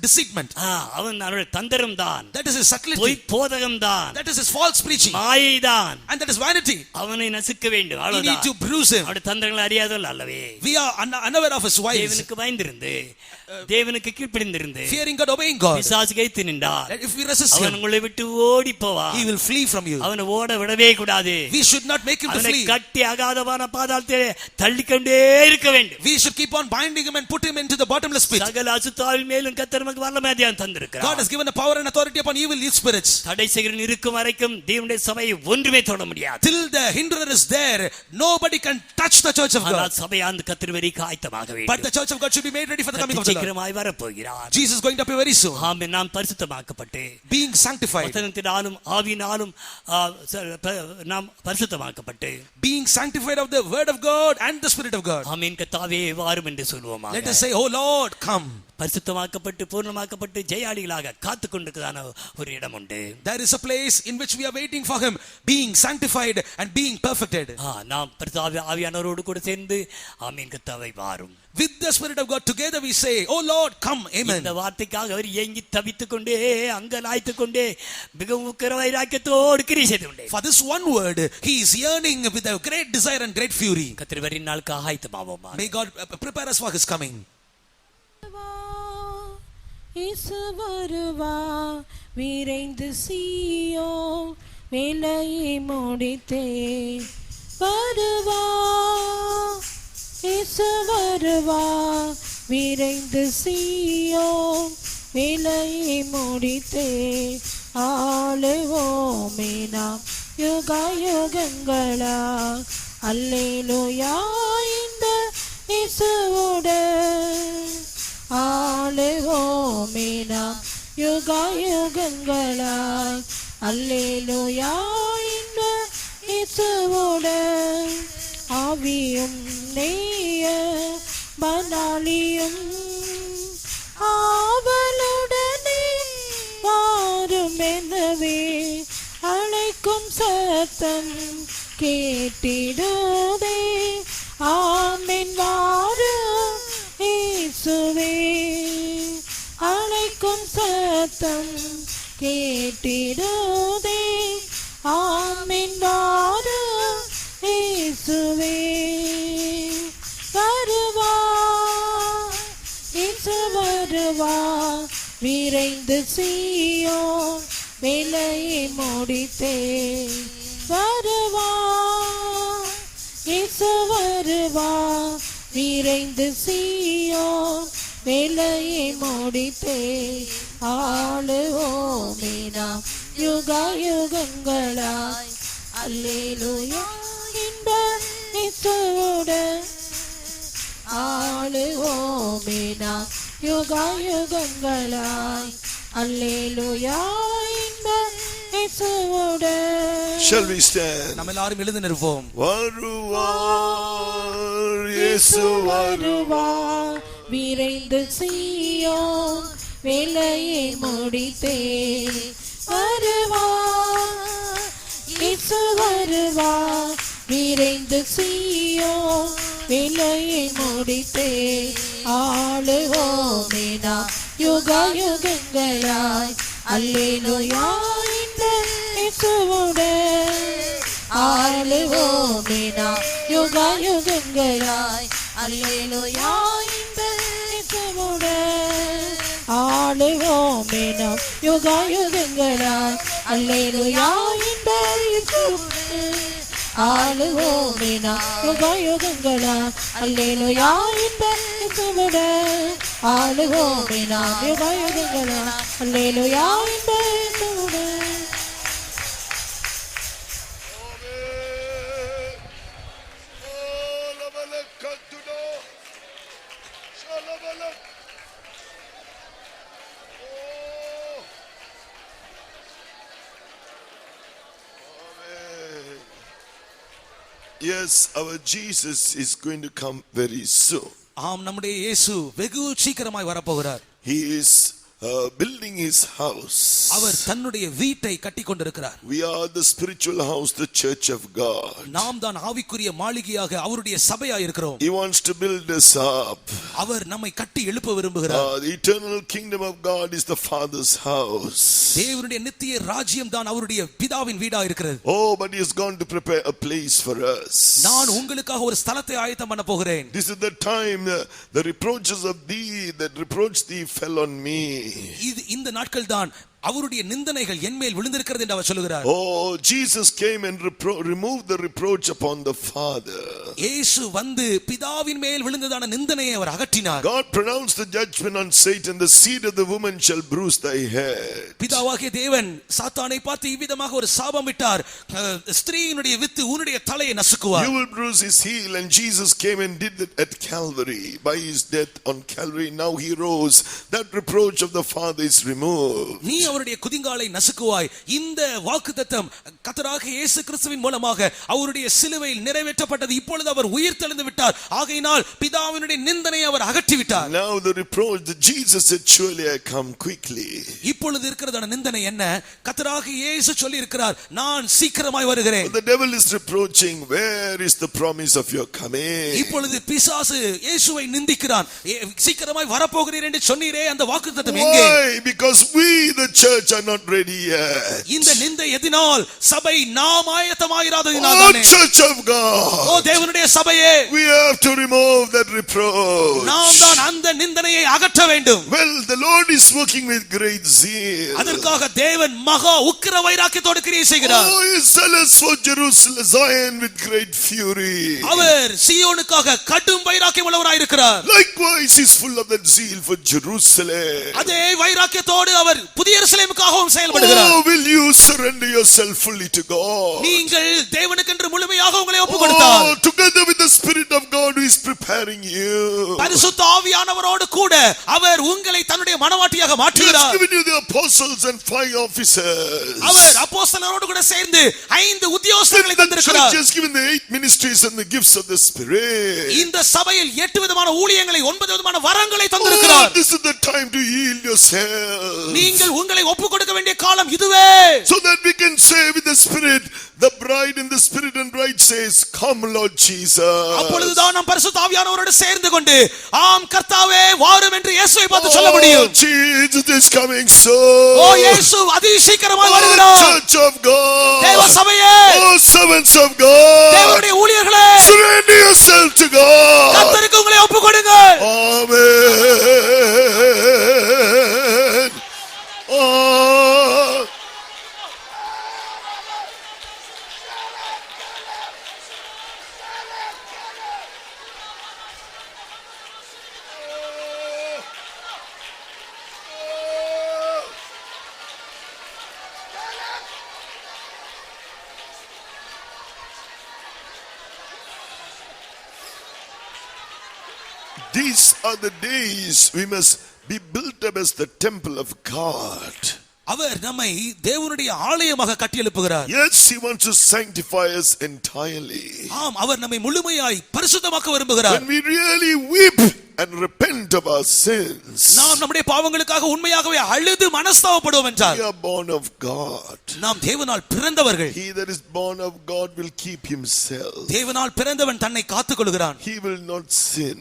deceitment. அவனுடைய தந்திரம் தான். That is his subtlety. பொய் போதகம் தான். That is his false preaching. மாயை தான். And that is vanity. அவனை நசுக்க வேண்டும். We need to bruise him. அவருடைய தந்திரங்களை அறியாதவர்கள் அல்லவே. We are unaware of his ways. தேவனுக்கு பயந்திருந்து, தேவனுக்கு கீழ்ப்படிந்திருந்து, fearing God, obeying God. பிசாசு கைத்து நின்றார். If we resist him, அவன் உங்களை விட்டு ஓடி போவான். he will flee from you. அவனை ஓட விடவே கூடாது. We should not make him to அவனை flee. கட்டி அகாதமான பாதாளத்திலே தள்ளிக்கொண்டே இருக்க வேண்டும். We should keep on binding him and put him into the bottomless pit. சகல அசுத்தாவின் மேலும் கர்த்தர் நமக்கு வல்லமை தந்திருக்கிறார். God has given the power and authority upon evil spirits. தடை செய்கிறவன் இருக்கும் வரைக்கும் தேவனுடைய சபையை ஒன்றுமே தொட முடியாது. Till the hinderer is there, nobody can touch the church of God. ஆனால் சபை அந்த கர்த்தர் வரை காய்த்தமாக வேண்டும். But the church of God should be made ready for the coming of the Lord. சீக்கிரமாய் வரப்போகிறார். Jesus is going to appear very soon. ஆமென். நாம் பரிசுத்தமாக்கப்பட்டு, being sanctified, வசனத்தினாலும் ஆவியினாலும் நாம் பரிசுத்தமாக்கப்பட்டு, being sanctified of the word of God and the spirit of God. ஆமென். கர்த்தாவே வாரும் என்று சொல்வோமா. Let us say, oh Lord, come. பரிசுத்தமாக்கப்பட்டு பூர்ணமாக்கப்பட்டு ஜெயாளிகளாக காத்து கொண்டிருக்கிறதான ஒரு இடம் உண்டு. There is a place in which we are waiting for him, being sanctified and being perfected. நாம் பரிசுத்த ஆவியானவரோடு கூட சேர்ந்து ஆமென் கர்த்தாவே வாரும். With the Spirit of God together we say, oh Lord, come, amen. இந்த வார்த்தைக்காக அவர் ஏங்கி தவித்துக் கொண்டே அங்கலாய்த்துக் கொண்டே மிகவும் உக்கிர வைராக்கியத்தோடு கிரியை செய்து கொண்டே. For this one word he is yearning with a great desire and great fury. கர்த்தர் வரும் நாளுக்கு ஆயத்தமாவோம். May God prepare us for his coming. இயேசு வருவா விரைந்து சீயோன் வேலையை முடித்தே வருவா. இயேசு வருவா விரைந்து சீயோன் வேலையை முடித்தே ஆளுவோமே நாம் யுகயுகங்களா. அல்லேலூயா இந்த இயேசுவுடன் ஆளுவோமே நாம் யுகயுகங்களாய். அல்லேலூயா இந்த இயேசுவுடன் ஆவியும் நேய பனாலியும் ஆவலுடனே வாரும் எனவே அழைக்கும் சத்தம் கேட்டிடுதே. ஆமென் வாரும் இயேசுவே அழைக்கும் சத்தம் கேட்டிடுதே. ஆமென் வாரும் இயேசுவே வருவா. இயேசு வருவா விரைந்து சீயோன் வேலையை முடித்தே வருவா. இயேசு வருவா விரைந்து சீயோன் வேலையை முடித்தே ஆளுவோமே நாம் யுகயுகங்களாய். அல்லேலூயா இந்த இயேசுவுடன் ஆளுவோமே நாம் யுகயுகங்களாய். அல்லேலூயா இந்த இயேசுவுடன். Shall we stand? நம்ம எல்லாரும் எழுந்து நிற்போம். வருவார் இயேசு வருவார் விரைந்து சீயோன் வேலையை முடித்தே வருவார். இயேசு வருவார் விரைந்து சீயோன் வேலையை முடித்தே ஆளுவோமே நாம் யுகயுகங்களாய். அல்லேலூயா இந்த இயேசுவுடன் ஆளுவோமே நாம் யுகயுகங்களாய். அல்லேலூயா இந்த இயேசுவுடன் ஆளுவோமே நாம் யுகயுகங்களாய். அல்லேலூயா இந்த இயேசுவுடன் ஆளுவோமே நாம் யுகயுகங்களாய். அல்லேலூயா இந்த இயேசுவுடன் ஆளுவோமே நாம் யுகயுகங்களாய். அல்லேலூயா இந்த இயேசுவுடன். Yes, our Jesus is going to come very soon. ஆம், நம்முடைய இயேசு வெகு சீக்கிரமாய் வரப்போகிறார். He is building his house. அவர் தன்னுடைய வீட்டை கட்டிக் கொண்டிருக்கிறார். We are the spiritual house, the church of God. நாம் தான் ஆவிக்குரிய மாளிகையாக அவருடைய சபையாய் இருக்கிறோம். He wants to build us up. அவர் நம்மை கட்டி எழுப்ப விரும்புகிறார். The eternal kingdom of God is the Father's house. தேவனுடைய நித்திய ராஜ்யம் தான் அவருடைய பிதாவின் வீடாய் இருக்கிறது. Oh, but he has gone to prepare a place for us. நான் உங்களுக்காக ஒரு ஸ்தலத்தை ஆயத்தம் பண்ண போகிறேன். This is the time the reproaches of thee that reproach thee fell on me. இந்த நாட்கள் தான் அவருடைய நிந்தனைகள் என்மேல் விழுந்திருக்கிறது என்று அவர் சொல்கிறார். Oh, Jesus came and removed the reproach upon the Father. இயேசு வந்து பிதாவின் மேல் விழுந்ததான நிந்தனையை அவர் அகற்றினார். God pronounced the judgment on Satan, the seed of the woman shall bruise thy head. பிதாவாகிய தேவன் சாத்தானை பார்த்து இவ்விதமாக ஒரு சாபம் விட்டார். ஸ்திரீயினுடைய வித்து உன்னுடைய தலையை நசுக்குவார். You will bruise his heel, and Jesus came and did that at Calvary. By his death on Calvary, now he rose. That reproach of the Father is removed. நீ அவருடைய குதிங்காலை நசுக்குவாய். இந்த வாக்குத்தத்தம் கர்த்தராகிய இயேசு கிறிஸ்துவின் மூலமாக அவருடைய சிலுவையில் நிறைவேற்றப்பட்டது. இப்பொழுது அவர் உயிர்த்தெழுந்து விட்டார். ஆகையினால் பிதாவினுடைய நிந்தனையை அவர் அகற்றி விட்டார். Now the reproach that Jesus said, surely I come quickly. இப்பொழுது இருக்கிறதான நிந்தனை என்ன? கர்த்தராகிய இயேசு சொல்லி இருக்கிறார், நான் சீக்கிரமாய் வருகிறேன். The devil is reproaching, where is the promise of your coming? இப்பொழுது பிசாசு இயேசுவை நிந்திக்கிறான். சீக்கிரமாய் வரப்போகிறீர் என்று சொன்னீரே, அந்த வாக்குத்தத்தம் எங்கே? Why? Because we the church are not ready yet. இந்த நிந்தை எதினால்? சபை நாம் ஆயத்தமாயிராததினால் Oh தானே. church of God, ஓ தேவனுடைய சபையே, we have to remove that reproach. நாம் தான் அந்த நிந்தனையை அகற்ற வேண்டும். Well, the Lord is working with great zeal. அதற்காக தேவன் மகா உக்கிர வைராக்கியத்தோடு கிரியை செய்கிறார். Oh, he is zealous for Jerusalem, Zion with great fury. அவர் சீயோனுக்காக கடும் வைராக்கியம் உள்ளவராய் இருக்கிறார். Likewise, he is full of that zeal for Jerusalem. அதே வைராக்கியத்தோடு அவர் புதிய எருசலேமுக்காகவும் செயல்படுகிறார். Oh, will you surrender yourself fully to God? நீங்கள் தேவனுக்கென்று முழுமையாக உங்களை ஒப்புக்கொடுத்தால், Oh, together with the Spirit of God who is preparing you. பரிசுத்த ஆவியானவரோடு கூட அவர் உங்களை தன்னுடைய மனவாட்டியாக He has மாற்றுகிறார். given you the apostles and 5 officers. அவர் அப்போஸ்தலரோடு கூட சேர்ந்து 5 உத்தியோகஸ்தர்களை The church தந்திருக்கிறார். has given the 8 ministries and the gifts of the Spirit. இந்த சபையில் 8 விதமான ஊழியங்களை 9 விதமான வரங்களை Oh, தந்திருக்கிறார். this is the time to yield yourself. நீங்கள் உங்களை ஒப்புக்கொடுக்க வேண்டிய காலம் இதுவே. So that we can say with the Spirit, the bride in the Spirit and bride says, come Lord Jesus. அப்பொழுதுதான் நாம் பரிசுத்த ஆவியானவரோடு சேர்ந்து கொண்டு ஆம் கர்த்தாவே வாரும் என்று இயேசுவை பார்த்து சொல்ல முடியும். Oh, Jesus is coming soon. ஓ இயேசு அதிசீக்கிரமாய் Oh, வருகிறார். church of God. தேவ சபையே, Oh, servants of God. தேவனுடைய ஊழியர்களே, Surrender yourself to God. கர்த்தருக்கு உங்களை ஒப்புக்கொடுங்கள். Amen. Oh. These are the days we must be built up as the temple of God. அவர் நம்மை தேவனுடைய ஆலயமாக கட்டி எழுப்புகிறார். Yes, he wants to sanctify us entirely. ஆம், அவர் நம்மை முழுமையாய் பரிசுத்தமாக்க விரும்புகிறார். When we really weep and repent of our sins, நாம் நம்முடைய பாவங்களுக்காக உண்மையாகவே அழுது மனஸ்தாபப்படுவோம் என்றால், we are born of God. நாம் தேவனால் பிறந்தவர்கள். He that is born of God will keep himself. தேவனால் பிறந்தவன் தன்னை காத்துக் கொள்கிறான். He will not sin.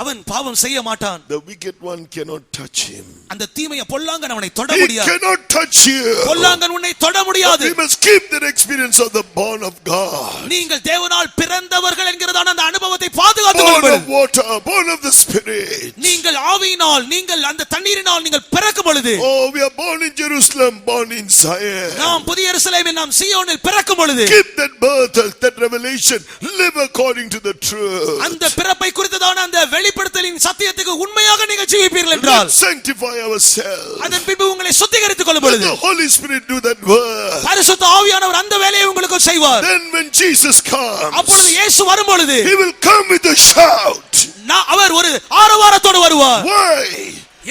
அவன் பாவம் செய்ய மாட்டான். The wicked one cannot touch him. அந்த தீமைய பொல்லாங்கன் அவனை தொட He முடியாது. cannot touch you. பொல்லாங்கன் உன்னை தொட முடியாது. We must keep that experience of the born of God. நீங்கள் தேவனால் பிறந்தவர்கள் என்கிறதான அந்த அனுபவத்தை பாதுகாத்துக் Born கொள்ளுங்கள். of water, born of the Spirit. நீங்கள் ஆவியினால், நீங்கள் அந்த தண்ணீரினால் நீங்கள் பிறக்கும் பொழுது, Oh, we are born in Jerusalem, born in Zion. நாம் புதிய எருசலேமில், நாம் சீயோனில் பிறக்கும் பொழுது, Keep that birth, that revelation, live according to the truth. அந்த பிறப்பை குறித்ததான அந்த வெளிப்படுத்தலின் சத்தியத்துக்கு உண்மையாக நீங்கள் ஜீவிப்பீர்கள் என்றால், Let's sanctify ourselves. அதன் பின்பு உங்களை சுத்திகரித்துக் கொள்ளும் Let பொழுது, the Holy Spirit do that work. பரிசுத்த ஆவியானவர் அந்த வேலையை உங்களுக்கு செய்வார். Then when Jesus comes, அப்பொழுது இயேசு வரும் பொழுது, he will come with a shout. அவர் ஒரு ஆரவாரத்தோடு வருவார். Why?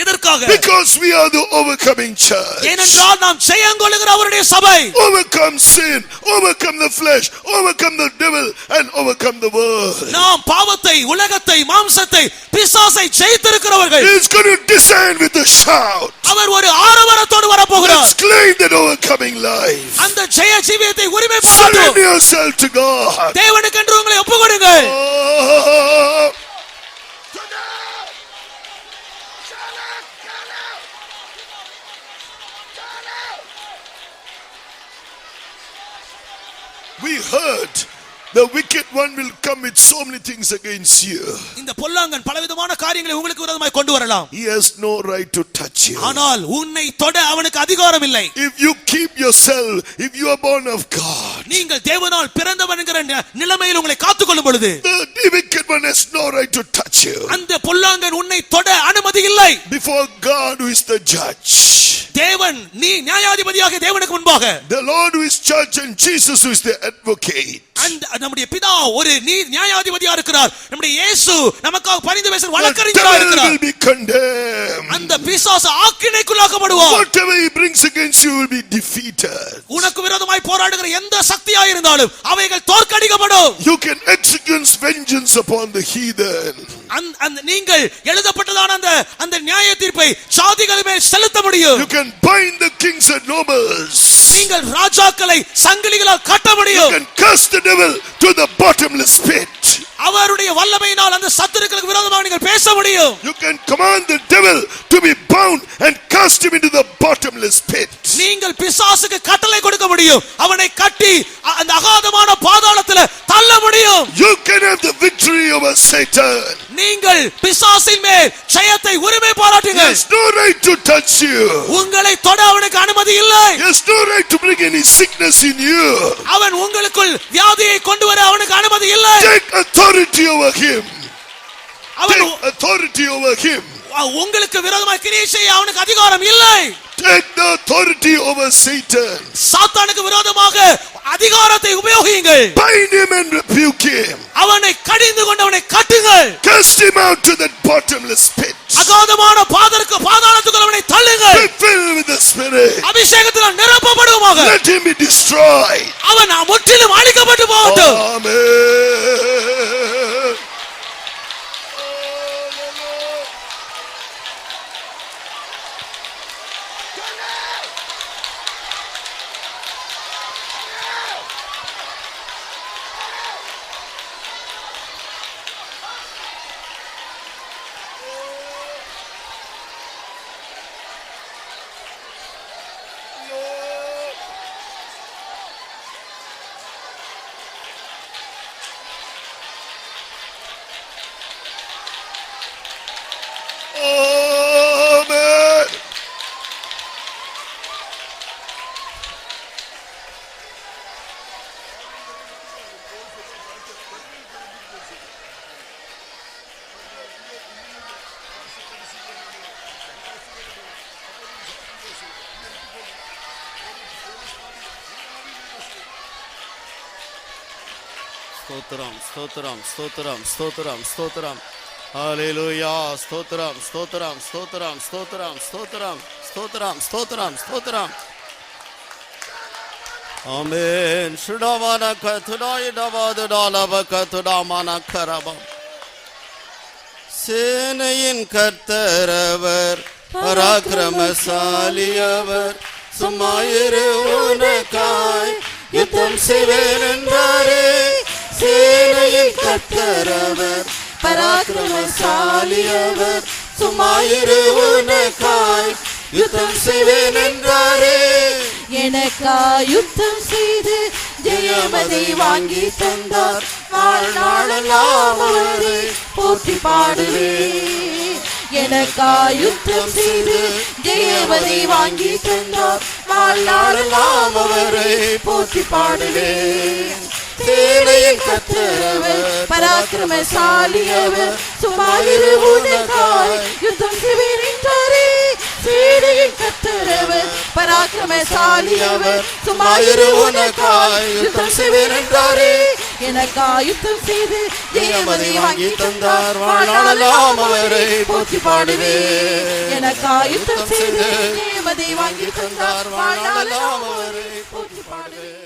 எதற்காக? Because we are the overcoming church. ஏனென்றால் நாம் ஜெயங்கொள்ளுகிற அவருடைய சபை. Overcome sin, overcome the flesh, overcome the devil, and overcome the world. நாம் பாவத்தை, உலகத்தை, மாம்சத்தை, பிசாசை ஜெயித்திருக்கிறவர்கள். He is going to descend with a shout. அவர் ஒரு ஆரவாரத்தோடு வரப்போகிறார். Let's claim that overcoming life. அந்த ஜெய ஜீவியத்தை உரிமை Surrender பாராட்டுவோம். yourself to God. தேவனுக்கென்று உங்களை ஒப்புக்கொடுங்கள். Oh. We heard the wicked one will come with so many things against you. இந்த பொல்லாங்கன் பலவிதமான காரியங்களை உங்களுக்கு விரோதமாய் கொண்டு வரலாம். He has no right to touch you. ஆனால் உன்னை தொட அவனுக்கு அதிகாரம் இல்லை. If you keep yourself, if you are born of God, நீங்கள் தேவனால் பிறந்தவன் என்கிற நிலைமையில் உங்களை காத்துக்கொள்ளும் பொழுது, the wicked one has no right to touch you. அந்த பொல்லாங்கன் உன்னை தொட அனுமதி இல்லை. Before God who is the judge, தேவன், நீ நியாயாதிபதியாக தேவனுக்கு முன்பாக, the Lord who is judge and Jesus who is the advocate, நம்முடைய பிதா ஒரு நியாயாதிபதியா இருக்கிறார். நம்முடைய இயேசு நமக்காக பரிந்து பேசுற The வழக்கறிஞரா devil இருக்கிறார். will be condemned. அந்த பிசாசு ஆக்கினைக்குள்ளாக்கப்படுவார். Whatever he brings against you will be defeated. உனக்கு விரோதமாய் போராடுகிற எந்த சக்தியா இருந்தாலும் அவைகள் தோற்கடிக்கப்படும். You can execute vengeance upon the heathen. நீங்கள் எழுதப்பட்டதான அந்த நியாய தீர்ப்பை சாதிகள் மேல் செலுத்த முடியும். You can bind the kings and nobles. நீங்கள் ராஜாக்களை சங்கிலிகளால் கட்ட முடியும். You can cast the devil to the bottomless pit. அவருடைய வல்லமையினால் அந்த சத்துருக்களுக்கு விரோதமாக நீங்கள் பேச முடியும். You can command the devil to be bound and cast him into the bottomless pit. நீங்கள் பிசாசுக்கு கட்டளை கொடுக்க முடியும். அவனை கட்டி அந்த அகாதமான பாதாளத்தில் தள்ள முடியும். You can have the victory over Satan. நீங்கள் பிசாசின் மேல் ஜெயத்தை உரிமை பாராட்டுங்கள். He has no right to touch you. உங்களை தொட அவனுக்கு அனுமதி இல்லை. He has no right to bring any sickness in you. அவன் உங்களுக்குள் வியாதியை கொண்டு வர அவனுக்கு அனுமதி இல்லை. Take authority over him. அவன் Take authority over him. உங்களுக்கு விரோதமாக கிரியை செய்ய அவனுக்கு அதிகாரம் இல்லை. Take the authority over Satan. சாத்தானுக்கு விரோதமாக அதிகாரத்தை உபயோகியுங்கள். Bind him and rebuke him. அவனை கடிந்து கொண்டு அவனை கட்டுங்கள். Cast him out to that bottomless pit. அகாதமான பாதாளத்துக்குள் அவனை தள்ளுங்கள். Be filled with the Spirit. அபிஷேகத்தால் நிரப்பப்படுவாக. Let him be destroyed. அவன் முற்றிலும் அழிக்கப்பட்டு போகட்டும். Amen. Amen. Stotram, stotram, stotram, stotram, stotram. Hallelujah. Stotram, stotram, stotram, stotram, stotram, stotram, stotram, stotram. Amen. Shudavana kathudai davadudalava kathudamana karabam. சேனையின் கர்த்தரவர் பராக்கிரமசாலியவர் சும்மாயிரு உனக்காய் யுத்தம் செய்வேன் என்றாரே சேனையின் கர்த்தரவர் பராக்கிரமசாலியவர் சும்மாயிரு உனக்காய் யுத்தம் செய்வேன் என்றாரே எனக்காய் யுத்தம் செய்து ஜெயமதை வாங்கி தந்தார் வாழ்நாளெல்லாம் அவரை போற்றி பாடுவேன் எனக்காய் யுத்தம் செய்து ஜெயமதை வாங்கி தந்தார் வாழ்நாளெல்லாம் அவரை போற்றி பாடுவேன் சேனையின் கர்த்தரவர் பராக்கிரமசாலியவர் சும்மாயிரு உனக்காய் யுத்தம் செய்வேன் என்றாரே சேனையின் கர்த்தரவர் பராக்கிரமசாலியவர் சும்மாயிரு உனக்காய் யுத்தம் செய்வேன் என்றாரே எனக்காய் யுத்தம் செய்து ஜெயமதை வாங்கி தந்தார் வாழ்நாளெல்லாம் அவரை போற்றி பாடுவேன் எனக்காய் யுத்தம் செய்து ஜெயமதை வாங்கி தந்தார் வாழ்நாளெல்லாம் அவரை போற்றி பாடுவேன்.